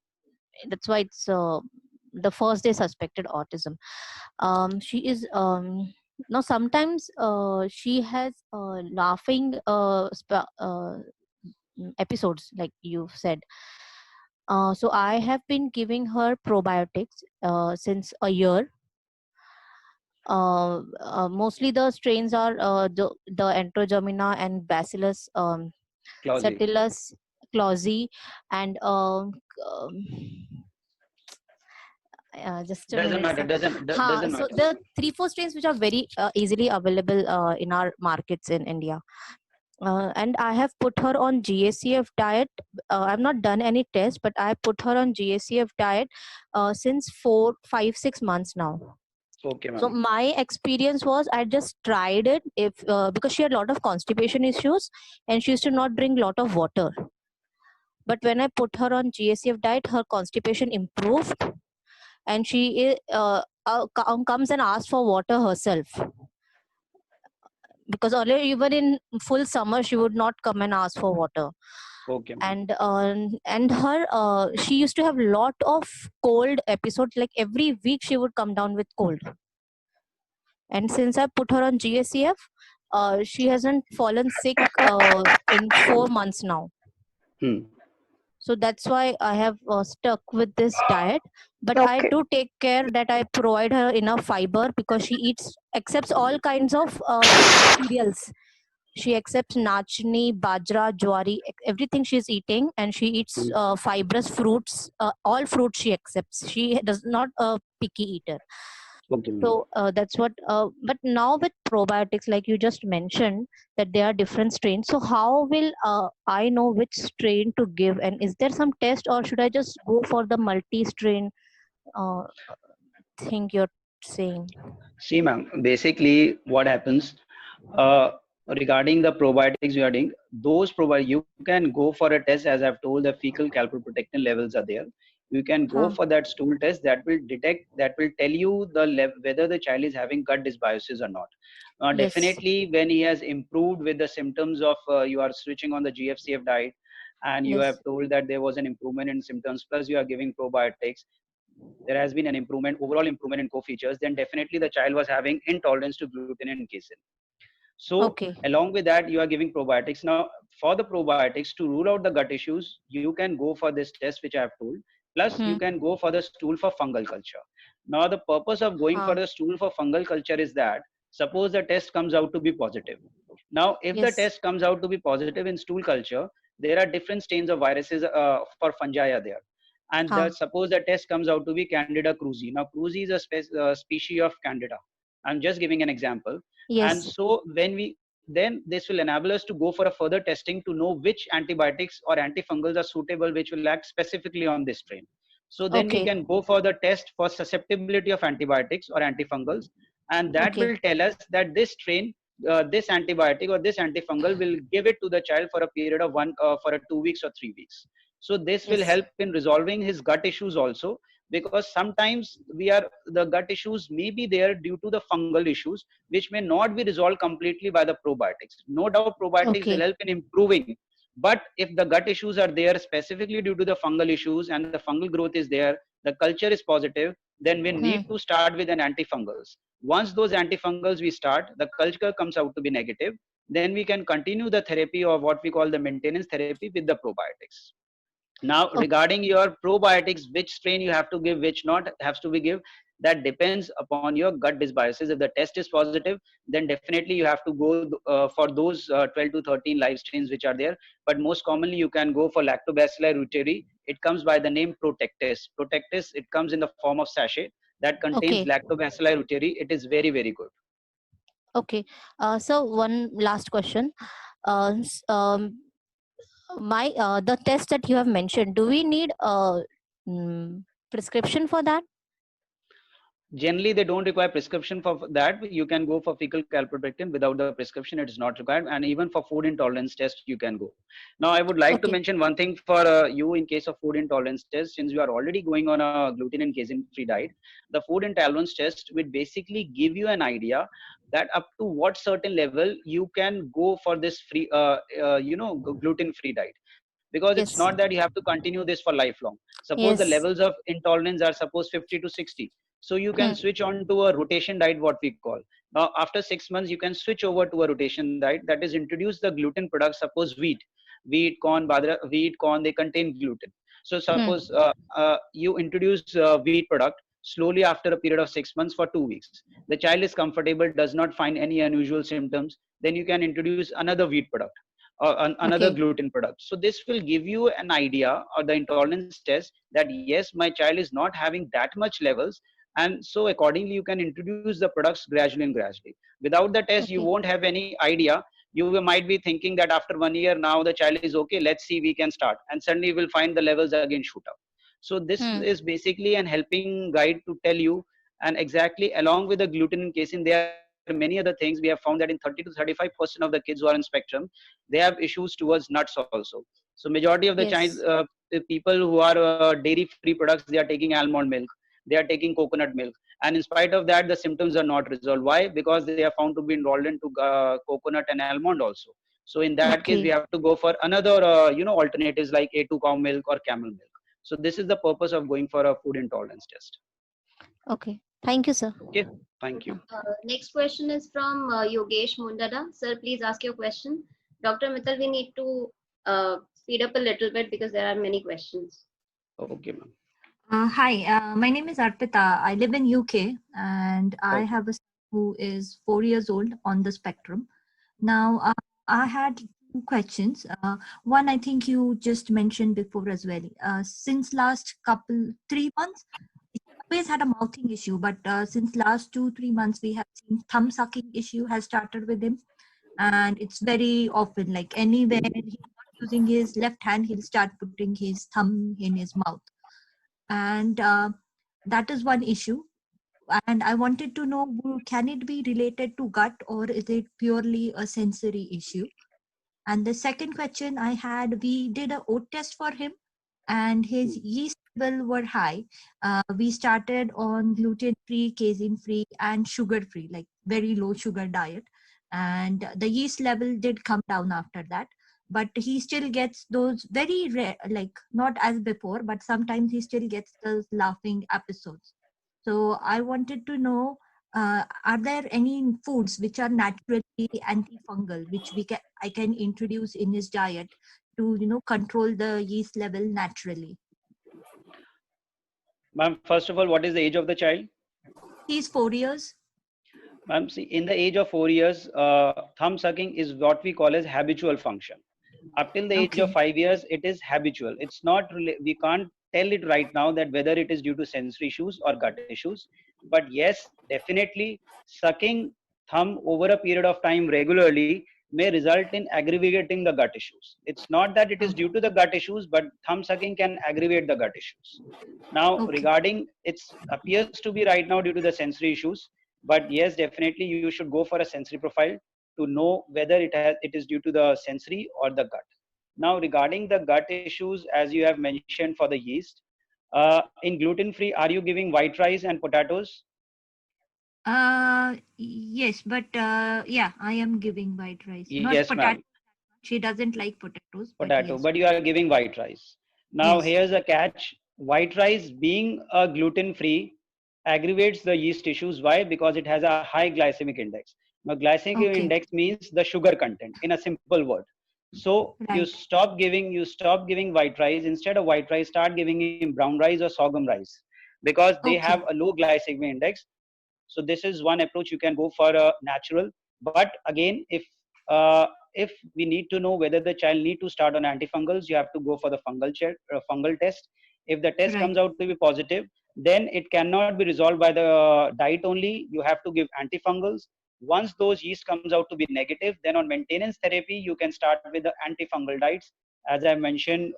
that's why it's the first they suspected autism. She is now sometimes she has laughing episodes, like you've said. So I have been giving her probiotics since a year. Mostly the strains are the Enterogermina and Bacillus Clausy. subtilis Closey, and just a Doesn't minute, matter. sir. Doesn't So matter. the 3-4 strains which are very easily available in our markets in India. And I have put her on GACF diet. I've not done any test, but I put her on GACF diet since 4, 5, 6 months now. Okay, So ma'am. my experience was I just tried it if because she had a lot of constipation issues and she used to not drink a lot of water. But when I put her on GACF diet, her constipation improved, and she comes and asks for water herself. Because earlier, even in full summer, she would not come and ask for water. Okay, ma'am. And her she used to have lot of cold episodes. Like every week, she would come down with cold. And since I put her on GACF, she hasn't fallen sick in 4 months now. Hmm. So that's why I have stuck with this diet. But I Okay. do take care that I provide her enough fiber, because she accepts all kinds of cereals. She accepts nachni, bajra, jwari, everything she's eating, and she eats fibrous fruits. All fruits she accepts. She does not a picky eater. Okay, ma'am. So that's what. But now with probiotics, like you just mentioned, that there are different strains. So how will I know which strain to give? And is there some test, or should I just go for the multi-strain uh, thing you're saying? See, ma'am, basically what happens uh, regarding the probiotics you are doing, those you can go for a test, as I've told, the fecal calprotectin levels are there. You can go Huh. for that stool test that will detect, that will tell you the whether the child is having gut dysbiosis or not. Yes. Definitely, when he has improved with the symptoms of you are switching on the GFCF diet, and you have Yes. told that there was an improvement in symptoms, plus you are giving probiotics, there has been an improvement, overall improvement in co-features, then definitely the child was having intolerance to gluten and casein. So Okay. along with that, you are giving probiotics. Now, for the probiotics to rule out the gut issues, you can go for this test which I have told. Plus, you Hmm. can go for the stool for fungal culture. Now, the purpose of going for Huh. the stool for fungal culture is that suppose the test comes out to be positive. Now, if the Yes. test comes out to be positive in stool culture, there are different strains of viruses for fungi are there. And Huh. suppose the test comes out to be Candida krusei. Now, krusei is a species of Candida. I'm just giving an example. And Yes. so when we, then this will enable us to go for a further testing to know which antibiotics or antifungals are suitable, which will act specifically on this strain. So then we Okay. can go for the test for susceptibility of antibiotics or antifungals, and that Okay. will tell us that this strain, this antibiotic or this antifungal will give it to the child for a period of for a 2 weeks or 3 weeks. So this will Yes. help in resolving his gut issues also, because sometimes the gut issues may be there due to the fungal issues, which may not be resolved completely by the probiotics. No doubt probiotics will Okay. help in improving, but if the gut issues are there specifically due to the fungal issues and the fungal growth is there, the culture is positive, then we Hmm. need to start with an antifungals. Once those antifungals we start, the culture comes out to be negative, then we can continue the therapy, or what we call the maintenance therapy, with the probiotics. Now, Okay. regarding your probiotics, which strain you have to give, which not has to be give, that depends upon your gut dysbiosis. If the test is positive, then definitely you have to go for those 12 to 13 live strains which are there. But most commonly, you can go for Lactobacillus reuteri. It comes by the name Protectis. Protectis, it comes in the form of sachet that contains Okay. Lactobacillus reuteri. It is very, very good. Okay. So one last question. Uh, s- um, my the test that you have mentioned, do we need a prescription for that? Generally, they don't require prescription for that. You can go for fecal calprotectin without the prescription. It is not required. And even for food intolerance test, you can go. Now, I would like to Okay. mention one thing for you in case of food intolerance test. Since you are already going on a gluten and casein free diet, the food intolerance test would basically give you an idea that up to what certain level you can go for this free, gluten free diet. Because it's not Yes. that you have to continue this for lifelong. Suppose the Yes. levels of intolerance are suppose 50 to 60, so you can Hmm. switch on to a rotation diet, what we call. Now, after 6 months, you can switch over to a rotation diet that is introduce the gluten products, suppose wheat, corn, badra, wheat, corn, they contain gluten. So Hmm. suppose you introduce wheat product slowly after a period of 6 months for 2 weeks. The child is comfortable, does not find any unusual symptoms. Then you can introduce another wheat product. another Okay. gluten product. So this will give you an idea or the intolerance test that yes, my child is not having that much levels, and so accordingly you can introduce the products gradually and gradually. Without the test, you Okay. won't have any idea. You might be thinking that after 1 year now the child is okay, let's see, we can start, and suddenly you will find the levels again shoot up. So this Hmm. is basically an helping guide to tell you. And exactly along with the gluten and casein, there are many other things. We have found that in 30 to 35% of the kids who are on spectrum, they have issues towards nuts also. So majority of the child Yes. the people who are dairy free products, they are taking almond milk, they are taking coconut milk, and in spite of that the symptoms are not resolved. Why? Because they are found to be enrolled into coconut and almond also. So in that case we Okay. have to go for another alternatives like A2 cow milk or camel milk. So this is the purpose of going for a food intolerance test. Okay. Thank you, sir. Okay, thank you. Next question is from Yogesh Mundada. Sir, please ask your question. Dr. Mittal, we need to speed up a little bit because there are many questions. Okay, ma'am. Hi, my name is Arpita. I live in UK and I Okay. have a son who is 4 years old on the spectrum. Now, I had two questions. One, I think you just mentioned before as well. Since last 3 months, he always had a mouthing issue, but since last 2-3 months, we have seen thumb sucking issue has started with him, and it's very often like anywhere he's not using his left hand, he'll start putting his thumb in his mouth, and that is one issue. And I wanted to know, can it be related to gut or is it purely a sensory issue? And the second question I had, we did a oat test for him and his yeast level were high. We started on gluten free, casein free, and sugar free, like very low sugar diet. And the yeast level did come down after that. But he still gets those very rare, like not as before, but sometimes he still gets those laughing episodes. So I wanted to know, are there any foods which are naturally antifungal, which I can introduce in his diet to control the yeast level naturally? Ma'am, first of all, what is the age of the child? He's 4 years. Ma'am, see, in the age of 4 years, thumb sucking is what we call as habitual function. Up till the age of Okay. 5 years, it is habitual. It's not really, we can't tell it right now that whether it is due to sensory issues or gut issues. But yes, definitely sucking thumb over a period of time regularly may result in aggravating the gut issues. It's not that it is due to the gut issues, but thumb sucking can aggravate the gut issues. Now, Okay. regarding it appears to be right now due to the sensory issues, but yes, definitely you should go for a sensory profile to know whether it is due to the sensory or the gut. Now, regarding the gut issues, as you have mentioned for the yeast, in gluten free, are you giving white rice and potatoes? Yes, but yeah, I am giving white rice, not Yes, potato. ma'am. She doesn't like potatoes, but Potato, yes. but you are giving white rice. Now, Yes. here's a catch. White rice being a gluten free aggravates the yeast issues. Why? Because it has a high glycemic index. Now, glycemic Okay. index means the sugar content in a simple word. So Right. you stop giving white rice. Instead of white rice, start giving him brown rice or sorghum rice because they have Okay. a low glycemic index. So this is one approach you can go for a natural. But again, if we need to know whether the child need to start on antifungals, you have to go for the fungal test. If the test Right. comes out to be positive, then it cannot be resolved by the diet only. You have to give antifungals. Once those yeast comes out to be negative, then on maintenance therapy you can start with the antifungal diets. As I mentioned,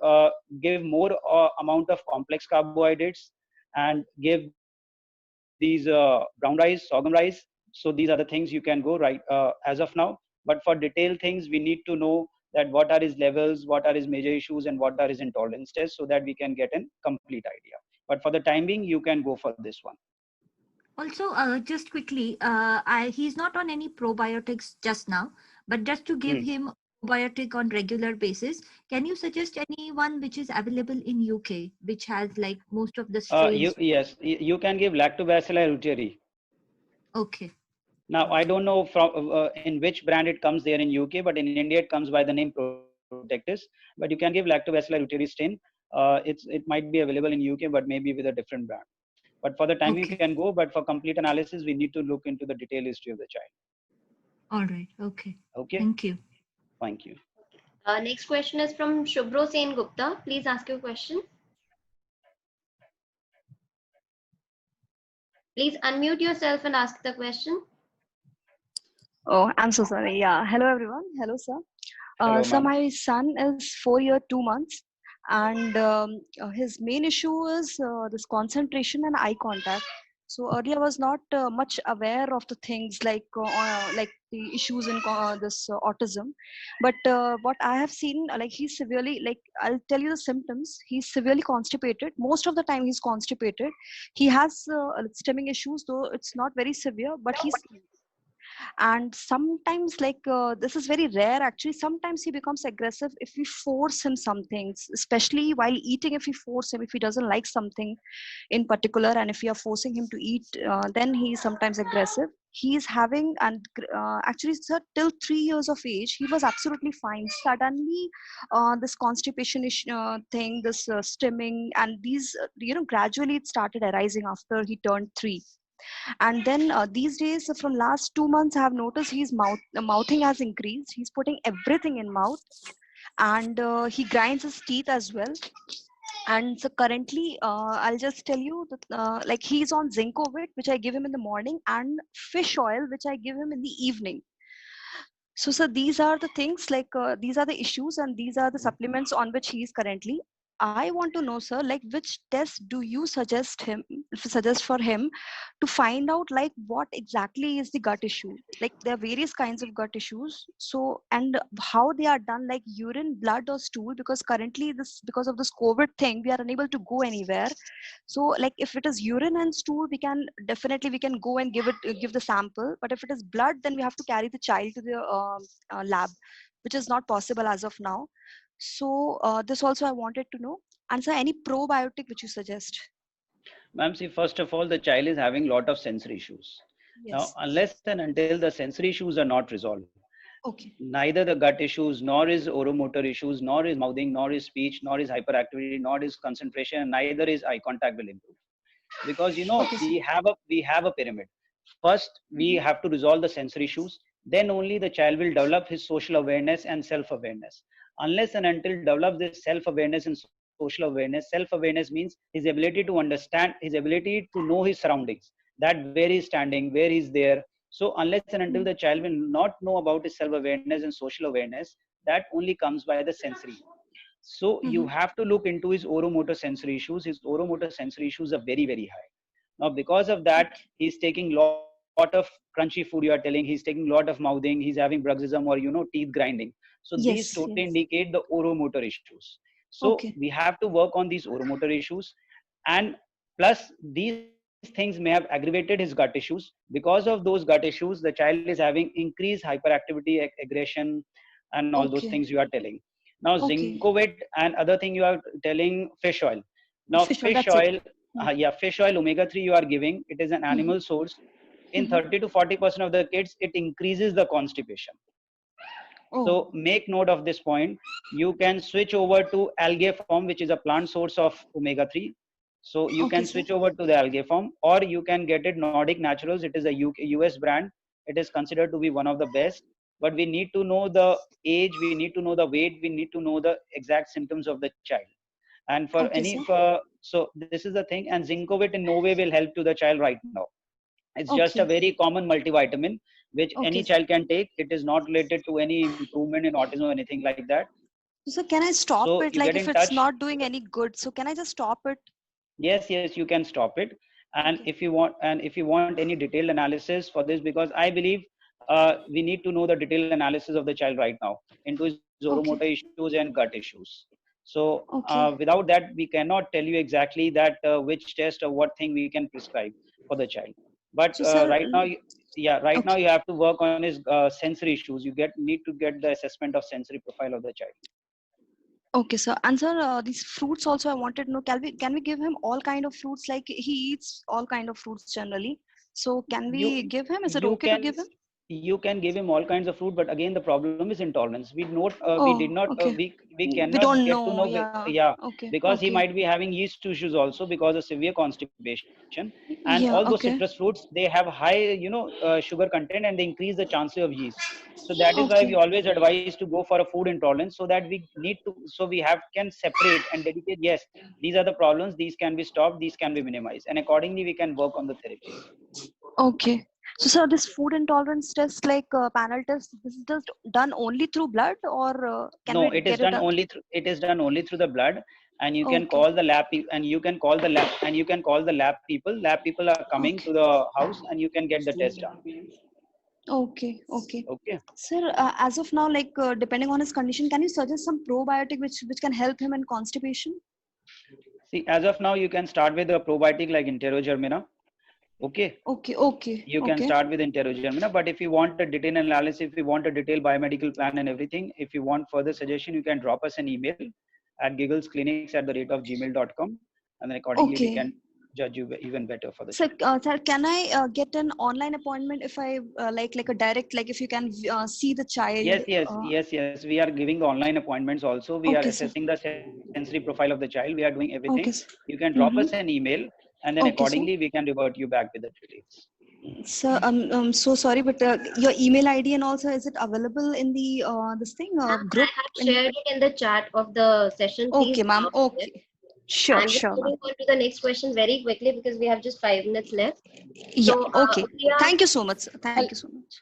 give more amount of complex carbohydrates and give these brown rice, sorghum rice. So these are the things you can go right as of now. But for detailed things, we need to know that what are his levels, what are his major issues, and what are his intolerance tests, so that we can get a complete idea. But for the time being, you can go for this one. Also, just quickly, he's not on any probiotics just now, but just to give Hmm. him probiotic on regular basis, can you suggest any one which is available in UK, which has like most of the strains? You can give Lactobacillus reuteri. Okay. Now I Okay. don't know from in which brand it comes there in UK, but in India it comes by the name Protectis. But you can give Lactobacillus reuteri strain. It might be available in UK, but maybe with a different brand. But for the time you Okay. can go. But for complete analysis, we need to look into the detailed history of the child. All right. Okay. Okay. Thank you. Thank you. Next question is from Shubhro Sen Gupta. Please ask your question. Please unmute yourself and ask the question. Oh, I'm so sorry. Yeah. Hello, everyone. Hello, sir. Hello, So ma'am. my son is 4 years 2 months, and his main issue is this concentration and eye contact. So earlier I was not much aware of the things like the issues in this autism, but what I have seen, like he's severely, like I'll tell you the symptoms. He's severely constipated. Most of the time he's constipated. He has stimming issues, though it's not very severe, but he's, and sometimes this is very rare actually, sometimes he becomes aggressive if we force him some things, especially while eating. If we force him, if he doesn't like something in particular, and if we are forcing him to eat, then he is sometimes aggressive. He is having, and actually, sir, till 3 years of age he was absolutely fine. Suddenly this constipation thing, this stimming, and these gradually it started arising after he turned 3. And then these days, from last 2 months, I have noticed his mouthing has increased. He's putting everything in mouth, and he grinds his teeth as well. And so currently, I'll just tell you that like he's on Zincovit, which I give him in the morning, and fish oil, which I give him in the evening. So, sir, these are the things, these are the issues, and these are the supplements on which he is currently. I want to know, sir, like which test do you suggest for him to find out like what exactly is the gut issue? Like there are various kinds of gut issues. So, and how they are done, like urine, blood, or stool, because currently because of this COVID thing, we are unable to go anywhere. So like if it is urine and stool, we can go and give the sample. But if it is blood, then we have to carry the child to the lab, which is not possible as of now. So this also I wanted to know. And sir, any probiotic which you suggest? Ma'am, see, first of all, the child is having lot of sensory issues. Now, Yes. unless and until the sensory issues are not resolved, Okay. neither the gut issues, nor is oromotor issues, nor is mouthing, nor is speech, nor is hyperactivity, nor is concentration, neither is eye contact will improve. Because Okay, sir. we have a pyramid. First, we have to resolve the sensory issues. Then only the child will develop his social awareness and self-awareness. Unless and until develop this self-awareness and social awareness, self-awareness means his ability to understand, his ability to know his surroundings, that where he's standing, where he's there. So unless and until the child will not know about his self-awareness and social awareness, that only comes by the sensory. So you have to look into his oromotor sensory issues. His oromotor sensory issues are very, very high. Now, because of that, he's taking lot of crunchy food. You are telling he's taking lot of mouthing. He's having bruxism or teeth grinding. So these Yes, totally yes. indicate the oromotor issues. So Okay. we have to work on these oromotor issues, and plus these things may have aggravated his gut issues. Because of those gut issues, the child is having increased hyperactivity, aggression, and all those Okay. things you are telling. Now, Okay. Zincovit and other thing you are telling fish oil. Now, Fish oil, fish that's it. oil, yeah, fish oil omega-3 you are giving. It is an animal source. In 30 to 40% of the kids, it increases the constipation. Oh, So make note of this point. You can switch over to algae form, which is a plant source of omega-3. So you okay, can sir. switch over to the algae form, or you can get it Nordic Naturals. It is a US brand. It is considered to be one of the best. But we need to know the age, we need to know the weight, we need to know the exact symptoms of the child. And for Okay, any, sir. so this is the thing. And Zincovit in no way will help to the child right now. It's just a Okay. very common multivitamin which Okay, any sir. child can take. It is not related to any improvement in autism or anything like that. So can I stop So it? you Like get if in it's touch. not doing any good, so can I just stop it? Yes, you can stop it. And Okay. if you want any detailed analysis for this, because I believe we need to know the detailed analysis of the child right now into his oromotor Okay. issues and gut issues. So Okay. without that, we cannot tell you exactly that which test or what thing we can prescribe for the child. But So, sir, right now, right now okay. you have to work on his sensory issues. You need to get the assessment of sensory profile of the child. Okay, sir. And sir, these fruits also I wanted to know. Can we give him all kind of fruits? Like he eats all kind of fruits generally. So can we You give him? Is it you okay to can give him? You can give him all kinds of fruit, but again the problem is intolerance. We did Oh, not okay. we We cannot don't get to know. know Yeah. yeah, Okay. because he Okay. might be having yeast issues also because of severe constipation. And all Yeah. those Okay. citrus fruits, they have high sugar content, and they increase the chances of yeast. So that is why we Okay. always advise to go for a food intolerance, so that we need to, so we have can separate and dedicate, yes, these are the problems, these can be stopped, these can be minimized, and accordingly we can work on the therapies. Okay. So, sir, this food intolerance test, like panel test, this is just done only through blood, or can No, we it is get it done done? only through, it is done only through the blood, and you can Okay. call the lab and you can call the lab and you can call the lab people. Lab people are coming Okay. to the house, and you can get the test done. Okay. Okay. Okay. Sir, as of now, like depending on his condition, can you suggest some probiotic which can help him in constipation? See, as of now, you can start with a probiotic like Enterogermina. Okay. Okay. Okay. You can Okay. start with Enterogermina, but if you want a detailed analysis, if you want a detailed biomedical plan and everything, if you want further suggestion, you can drop us an email at gigglesclinics@gmail.com, and then accordingly we Okay. can judge you even better for the So, child. sir, can I get an online appointment if I like a direct, like if you can see the child? Yes. We are giving the online appointments also. We are Okay, sir. assessing the sensory profile of the child. We are doing Okay, everything. sir. You can drop Mm-hmm. us an email, and then Okay, sir. accordingly we can revert you back with the details. Sir, I'm so sorry, but your email ID and also is it available in the this thing group? I have shared it in the chat of the session. Please. Okay, ma'am. Okay. Sure, I'm just sure, ma'am. moving on to the next question very quickly because we have just 5 minutes left. Yeah. So, Okay. Thank you so much, sir. Thank you so much.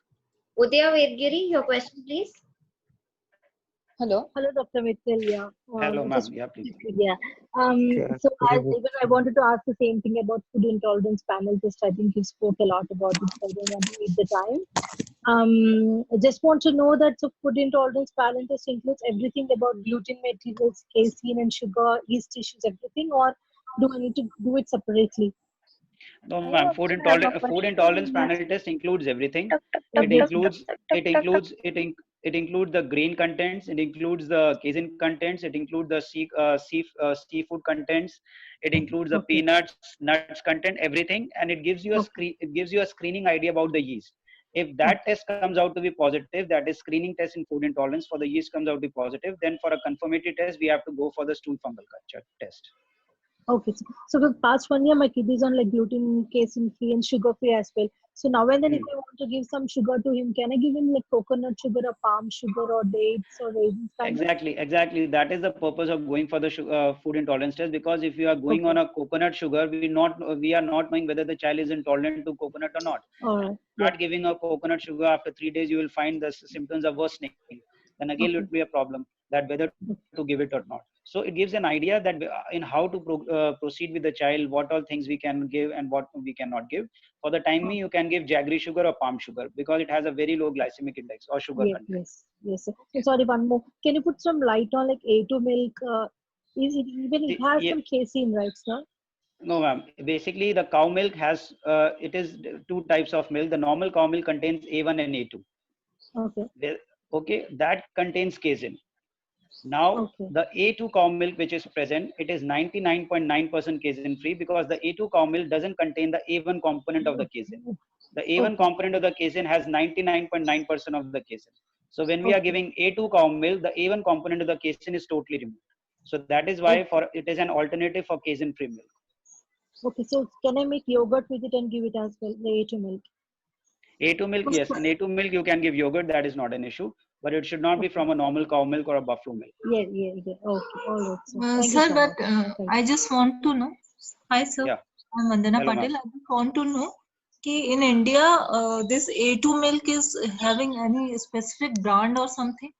Udaya Vedgiri, your question, please. Hello. Hello, Dr. Mittal. Yeah. Hello, ma'am. Just Yeah, please. yeah. So even I wanted to ask the same thing about food intolerance panel test. I think you spoke a lot about it, so I don't want to waste the time. I just want to know that so food intolerance panel test includes everything about gluten materials, casein and sugar, yeast issues, everything, or do I need to do it separately? No, ma'am. Food intolerance panel test includes everything. It includes the grain contents. It includes the casein contents. It includes the seafood contents. It includes the peanuts, nuts content, everything, and it gives you a screening idea about the yeast. If that test comes out to be positive, that is screening test in food intolerance for the yeast comes out to be positive, then for a confirmatory test we have to go for the stool fungal culture test. Okay, so for the past 1 year, my kid is on like gluten, casein free, and sugar free as well. So now and then, if I want to give some sugar to him, can I give him like coconut sugar or palm sugar or dates or raisins kind of? Exactly. That is the purpose of going for the food intolerance test, because if you are going on a coconut sugar, we are not knowing whether the child is intolerant to coconut or not. Start giving a coconut sugar, after 3 days you will find the symptoms are worsening. Then again it would be a problem that whether to give it or not. So it gives an idea that in how to proceed with the child, what all things we can give and what we cannot give. For the time being, you can give jaggery sugar or palm sugar because it has a very low glycemic index or sugar content. Yes. Sorry, one more. Can you put some light on like A2 milk? It has some casein, right, sir? No, ma'am. Basically, the cow milk has it is 2 types of milk. The normal cow milk contains A1 and A2. Okay, that contains casein. Now, the A2 cow milk which is present, it is 99.9% casein free because the A2 cow milk doesn't contain the A1 component of the casein. The A1 component of the casein has 99.9% of the casein. So when we are giving A2 cow milk, the A1 component of the casein is totally removed. So that is why it is an alternative for casein free milk. Okay, so can I make yogurt with it and give it as well, the A2 milk? A2 milk, yes. And A2 milk, you can give yogurt, that is not an issue. But it should not be from a normal cow milk or a buffalo milk. Yeah. Okay, all right. Sir, but I just want to know. Hi, sir. Yeah. I'm Vandana Hello, Patel. I just want to know कि in India, this A2 milk is having any specific brand or something?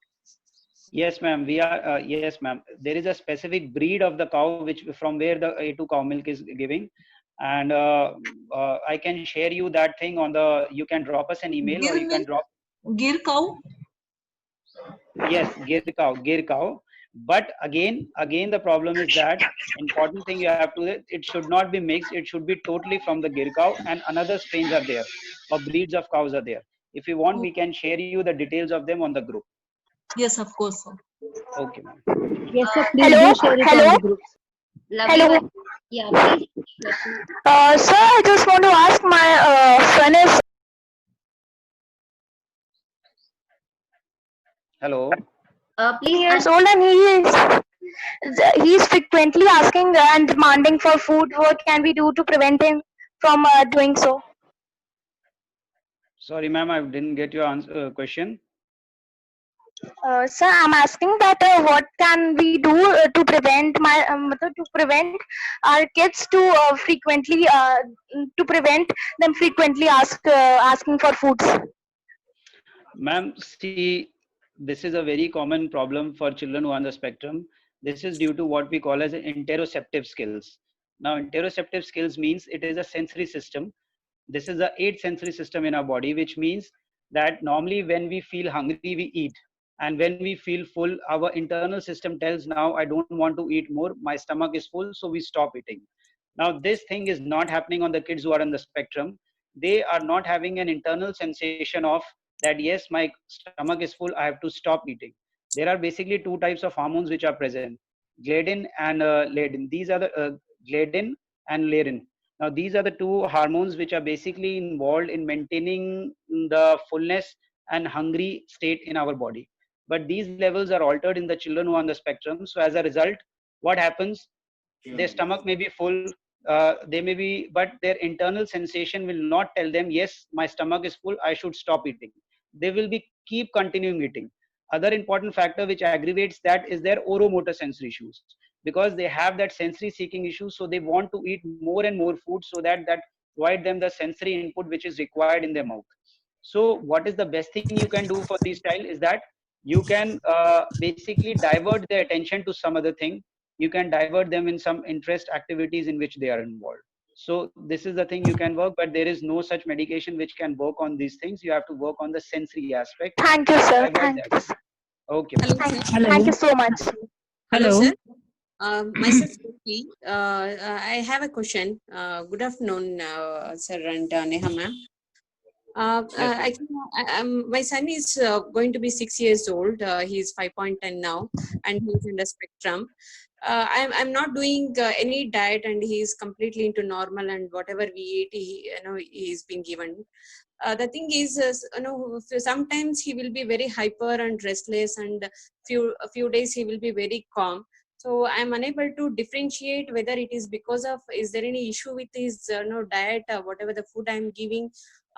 Yes, ma'am. Yes, ma'am. There is a specific breed of the cow which from where the A2 cow milk is giving, and I can share you that thing on the. You can drop us an email or you can drop. Gir cow. Yes, gir cow. But again, the problem is that important thing you have to. It should not be mixed. It should be totally from the gir cow, and another strains are there, or breeds of cows are there. If you want, we can share you the details of them on the group. Yes, of course, sir. Okay, ma'am. Yes, sir. Please do share it on the group. Hello. Yeah, please. Sir, I just want to ask my son is Hello. Please. Years old, and he is frequently asking and demanding for food. What can we do to prevent him from doing so? Sorry, ma'am, I didn't get your answer, question. Sir, I'm asking that what can we do to prevent our kids to frequently to prevent them frequently asking for foods. Ma'am, see, this is a very common problem for children who are on the spectrum. This is due to what we call as interoceptive skills. Now, interoceptive skills means it is a sensory system. This is the eighth sensory system in our body, which means that normally when we feel hungry, we eat. And when we feel full, our internal system tells now, I don't want to eat more. My stomach is full, so we stop eating. Now, this thing is not happening on the kids who are on the spectrum. They are not having an internal sensation of that, yes, my stomach is full, I have to stop eating. There are basically two types of hormones which are present, ghrenin and leptin. These are the ghrenin and leptin. Now, these are the two hormones which are basically involved in maintaining the fullness and hungry state in our body. But these levels are altered in the children who are on the spectrum. So as a result, what happens? Their stomach may be full, they may be, but their internal sensation will not tell them, yes, my stomach is full, I should stop eating. They will be keep continuing eating. Other important factor which aggravates that is their oromotor sensory issues, because they have that sensory seeking issue, so they want to eat more and more food so that provide them the sensory input which is required in their mouth. So what is the best thing you can do for this child is that you can basically divert their attention to some other thing. You can divert them in some interest activities in which they are involved. So this is the thing you can work, but there is no such medication which can work on these things. You have to work on the sensory aspect. Thank you, sir. Divert Thank that. Okay. Thank you so much. Hello, sir. Myself, Ruchi. I have a question. Good afternoon, sir and Neha ma'am. My son is going to be 6 years old. He's 5.10 now, and he's in the spectrum. I'm not doing any diet, and he's completely into normal. And whatever we eat, he's been given. The thing is, sometimes he will be very hyper and restless, and a few days he will be very calm. So I'm unable to differentiate whether it is because of, is there any issue with his diet, whatever the food I'm giving,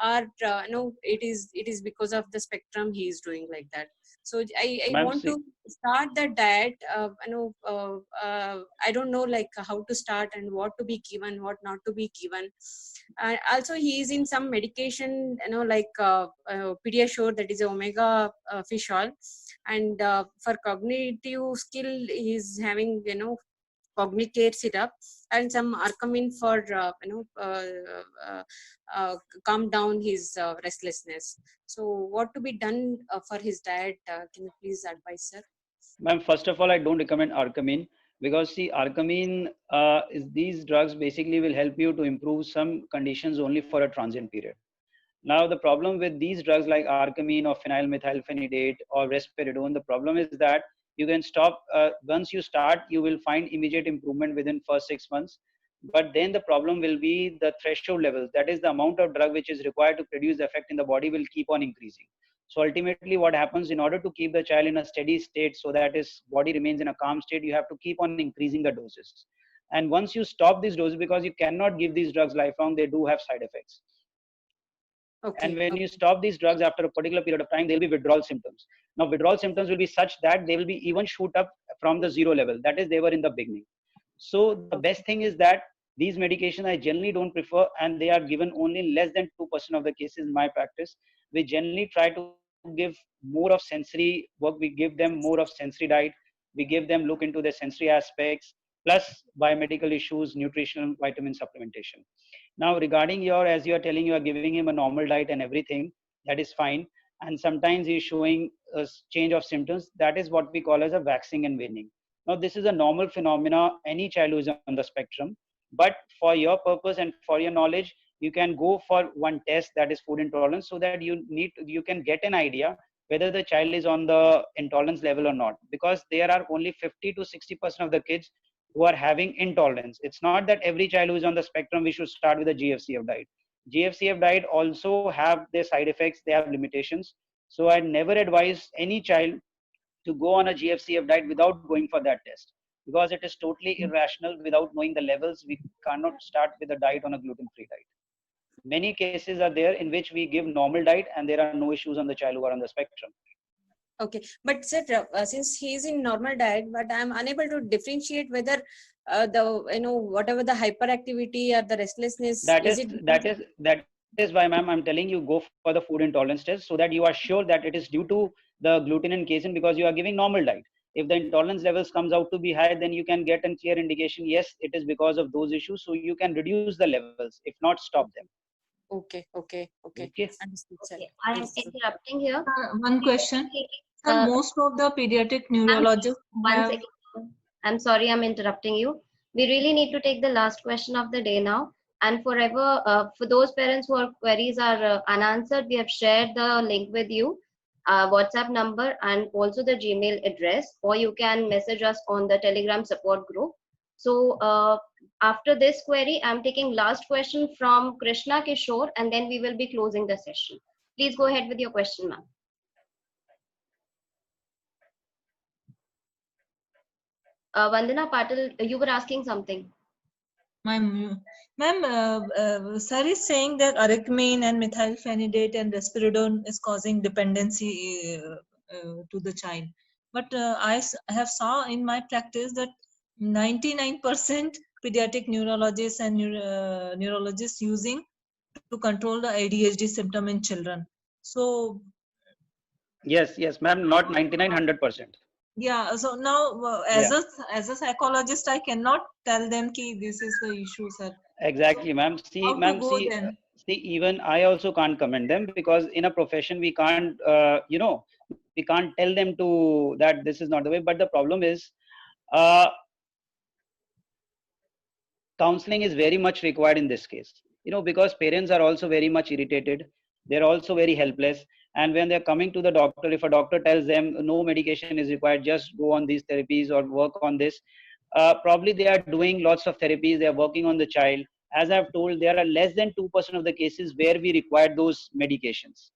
or it is because of the spectrum he is doing like that. So I want to start the diet. I don't know like how to start and what to be given, what not to be given. Also, he is in some medication, like Pediasure, that is omega fish oil, and for cognitive skill, he is having Cognicare syrup and some Arcamin for calm down his restlessness. So what to be done for his diet? Can you please advise, sir? Ma'am, first of all, I don't recommend Arcamin, because see, Arcamin is these drugs basically will help you to improve some conditions only for a transient period. Now, the problem with these drugs like Arcamin or phenylmethylphenidate or risperidone, the problem is that you can stop, once you start, you will find immediate improvement within first 6 months. But then the problem will be the threshold levels. That is the amount of drug which is required to produce the effect in the body will keep on increasing. So ultimately what happens, in order to keep the child in a steady state so that his body remains in a calm state, you have to keep on increasing the doses. And once you stop these doses, because you cannot give these drugs lifelong, they do have side effects. Okay. And when you stop these drugs after a particular period of time, there will be withdrawal symptoms. Now, withdrawal symptoms will be such that they will be even shoot up from the zero level. That is, they were in the beginning. So the best thing is that these medications I generally don't prefer, and they are given only in less than 2% of the cases in my practice. We generally try to give more of sensory work. We give them more of sensory diet. We give them look into the sensory aspects, plus biomedical issues, nutritional vitamin supplementation. Now, regarding your, as you are telling, you are giving him a normal diet and everything, that is fine. And sometimes he's showing a change of symptoms. That is what we call as a waxing and waning. Now, this is a normal phenomena, any child who is on the spectrum. But for your purpose and for your knowledge, you can go for one test, that is food intolerance, so that you can get an idea whether the child is on the intolerance level or not. Because there are only 50 to 60% of the kids who are having intolerance. It's not that every child who is on the spectrum, we should start with a GFCF diet. GFCF diet also have their side effects, they have limitations. So I never advise any child to go on a GFCF diet without going for that test, because it is totally irrational. Without knowing the levels, we cannot start with a diet on a gluten-free diet. Many cases are there in which we give normal diet and there are no issues on the child who are on the spectrum. Okay, but sir, since he is in normal diet, but I am unable to differentiate whether whatever the hyperactivity or the restlessness That is is why, ma'am, I'm telling you go for the food intolerance test, so that you are sure that it is due to the gluten and casein, because you are giving normal diet. If the intolerance levels comes out to be high, then you can get a clear indication, yes, it is because of those issues, so you can reduce the levels, if not stop them. Okay. Understood, sir. Okay, I am interrupting here. One question. Uh, Most of the pediatric Ma'am, neurologists one have. second. I'm sorry, I'm interrupting you. We really need to take the last question of the day now. And for those parents who are queries are unanswered, we have shared the link with you, WhatsApp number, and also the Gmail address, or you can message us on the Telegram support group. So after this query, I'm taking last question from Krishna Kishore, and then we will be closing the session. Please go ahead with your question, ma'am. Vandana Patil, you were asking something. Ma'am, sir is saying that arachidine and methylphenidate and risperidone is causing dependency to the child. But I have saw in my practice that 99% pediatric neurologists and neurologists using to control the ADHD symptom in children. So Yes, ma'am, not 99, 100%. yeah, so now as a psychologist, I cannot tell them ki this is the issue, sir. Exactly, ma'am. See, even I also can't commend them, because in a profession we can't, we can't tell them to that this is not the way. But the problem is, counseling is very much required in this case. Because parents are also very much irritated. They're also very helpless. And when they're coming to the doctor, if a doctor tells them no medication is required, just go on these therapies or work on this, probably they are doing lots of therapies. They are working on the child. As I've told, there are less than 2% of the cases where we require those medications.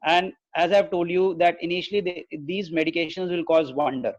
And as I've told you that initially these medications will cause wonder,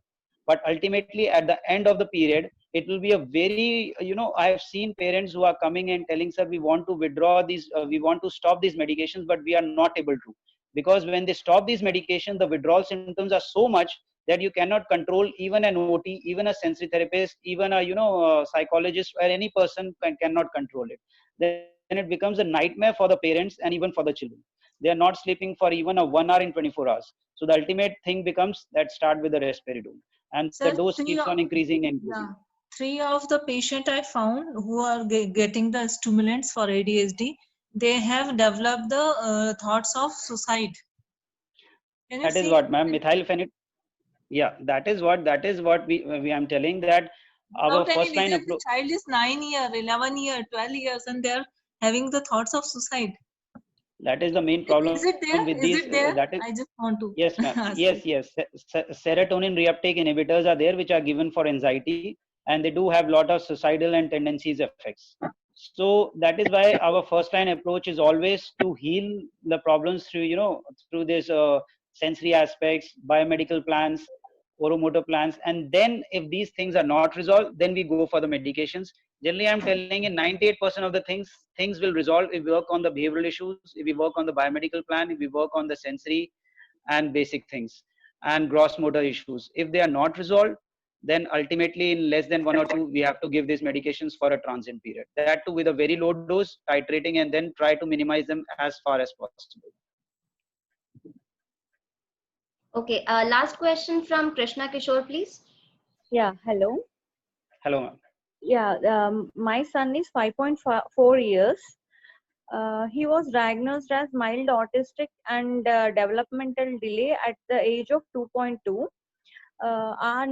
but ultimately at the end of the period, it will be a very, I have seen parents who are coming and telling, sir, we want to withdraw these, we want to stop these medications, but we are not able to. Because when they stop these medications, the withdrawal symptoms are so much that you cannot control. Even an OT, even a sensory therapist, even a psychologist or any person cannot control it. Then it becomes a nightmare for the parents and even for the children. They are not sleeping for even a 1 hour in 24 hours. So the ultimate thing becomes that start with the risperidone, and Sir, the dose keeps on increasing and increasing. Yeah. 3 of the patient I found who are getting the stimulants for ADHD, they have developed the thoughts of suicide. That is what, ma'am, methylphenidate. Yeah, that is what we I'm telling that our without first any line reason, approach. the child is 9 years, 11 years, 12 years, and they are having the thoughts of suicide. That is the main problem. Is it there? With Is these. it there? That is, I just want to. yes, ma'am. Yes. Serotonin reuptake inhibitors are there, which are given for anxiety, and they do have a lot of suicidal and tendencies effects. So that is why our first line approach is always to heal the problems through, through this sensory aspects, biomedical plans, oromotor plans, and then if these things are not resolved, then we go for the medications. Generally, I'm telling in 98% of the things will resolve if we work on the behavioral issues, if we work on the biomedical plan, if we work on the sensory and basic things and gross motor issues. If they are not resolved, then ultimately in less than 1 or 2, we have to give these medications for a transient period. That too with a very low dose, titrating, and then try to minimize them as far as possible. Okay, last question from Krishna Kishore, please. Yeah, hello. Hello, ma'am. Yeah, my son is 5.4 years. He was diagnosed as mild autistic and developmental delay at the age of 2.2. Our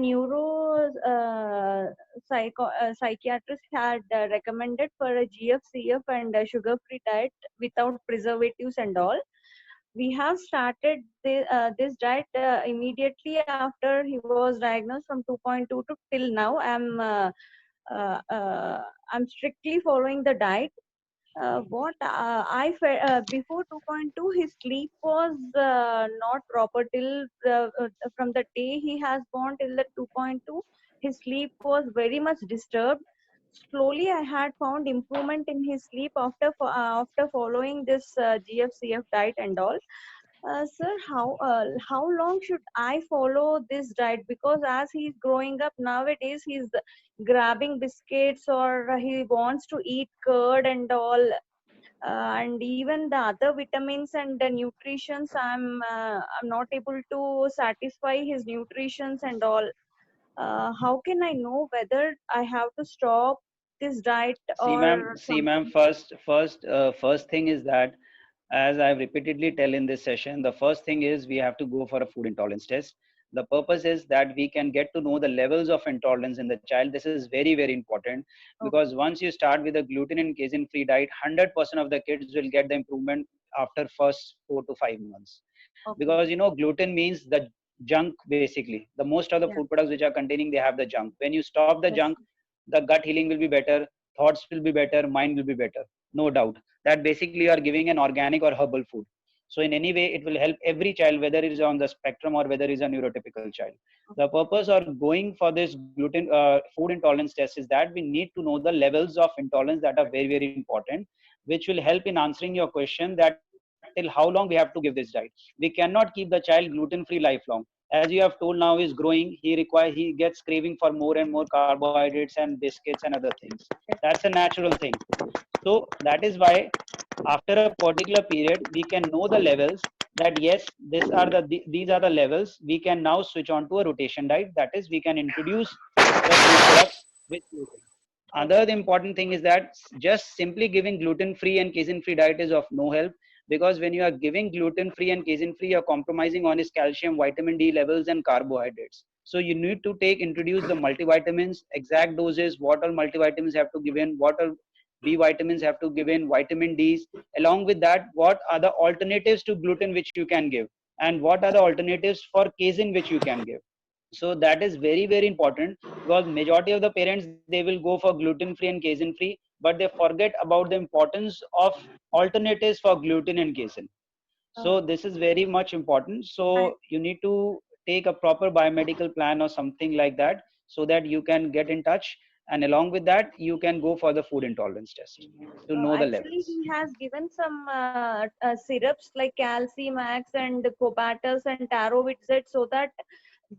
psychiatrist had recommended for a GFCF and a sugar-free diet without preservatives and all. We have started this diet immediately after he was diagnosed from 2.2 to till now. I'm strictly following the diet. What before 2.2, his sleep was not proper till from the day he has born till the 2.2. His sleep was very much disturbed. Slowly, I had found improvement in his sleep after following this GFCF diet and all. Sir, how long should I follow this diet? Because as he's growing up nowadays, he's grabbing biscuits or he wants to eat curd and all, and even the other vitamins and the nutritions. I'm not able to satisfy his nutritions and all. How can I know whether I have to stop this diet or See, ma'am, something? first thing is that, as I've repeatedly tell in this session, the first thing is we have to go for a food intolerance test. The purpose is that we can get to know the levels of intolerance in the child. This is very, very important, because once you start with a gluten and casein free diet, 100% of the kids will get the improvement after first 4 to 5 months. Because gluten means the junk, basically. The most of the food products which are containing, they have the junk. When you stop the junk, the gut healing will be better, thoughts will be better, mind will be better. No doubt that basically you are giving an organic or herbal food. So in any way, it will help every child, whether it is on the spectrum or whether it is a neurotypical child. The purpose of going for this gluten food intolerance test is that we need to know the levels of intolerance that are very, very important, which will help in answering your question that till how long we have to give this diet. We cannot keep the child gluten free lifelong. As you have told, now is growing, he gets craving for more and more carbohydrates and biscuits and other things. That's a natural thing. So that is why after a particular period we can know the levels, that yes, these are the levels. We can now switch on to a rotation diet, that is we can introduce the food products with gluten. Another important thing is that just simply giving gluten free and casein free diet is of no help, because when you are giving gluten free and casein free, you're compromising on his calcium, vitamin D levels and carbohydrates. So you need to introduce the multivitamins, exact doses, what all multivitamins have to give in, what all B vitamins have to give in, vitamin D's. Along with that, what are the alternatives to gluten which you can give, and what are the alternatives for casein which you can give. So that is very, very important, because majority of the parents, they will go for gluten free and casein free, but they forget about the importance of alternatives for gluten and casein. So this is very much important. So you need to take a proper biomedical plan or something like that, so that you can get in touch, and along with that you can go for the food intolerance test to know the Actually, levels. he has given some syrups like Calcimax and Cobatus and Tarovitz, so that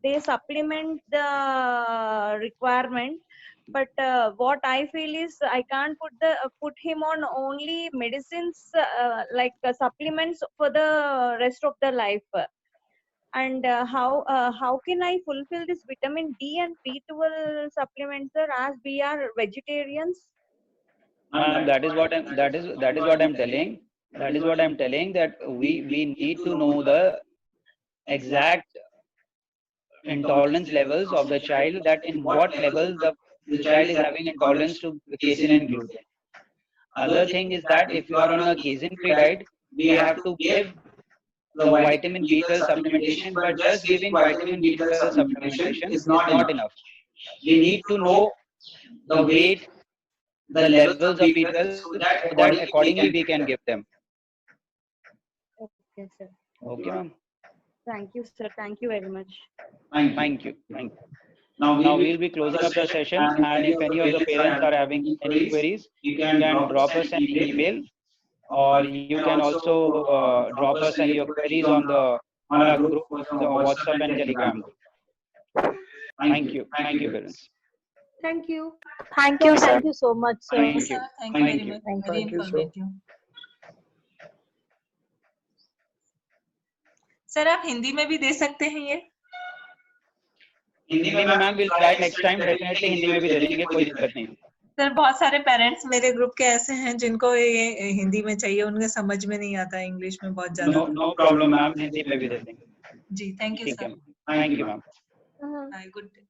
they supplement the requirement. But what I feel is I can't put him on only medicines like supplements for the rest of the life. And how can I fulfill this vitamin D and B12 supplements, sir, as we are vegetarians? That is what I'm telling. That is what I'm telling, that we need to know the exact intolerance levels of the child, that in what level the child is having intolerance to casein and gluten. Other thing is that if you are on a casein free diet, we have to give the vitamin B12 supplementation, but just giving vitamin B12 supplementation is not enough. We need to know the weight, the levels of B12, so that accordingly we can give them. Okay, sir. Okay, ma'am. Thank you, sir. Thank you very much. Thank you. Now we'll be closing up the session, and if any of the parents are having any queries, you can drop us an email, or you can also drop us any your queries on our group, the WhatsApp and Telegram group. Thank you, parents. Thank you. Thank you, sir. Thank you so much, sir. Thank you. Thank you very much. Very Thank you, sir. informative. Sir आप हिंदी में भी दे सकते हैं ये? हिंदी में ma'am will try next time, definitely Hindi में भी दे देंगे, कोई दिक्कत नहीं। सर बहुत सारे पेरेंट्स मेरे ग्रुप के ऐसे हैं जिनको ये हिंदी में चाहिए, उनके समझ में नहीं आता इंग्लिश में बहुत ज्यादा। नो प्रॉब्लम मैम, हिंदी में भी दे देंगे। जी थैंक यू ठीक सर। है, thank you ma'am. Good day.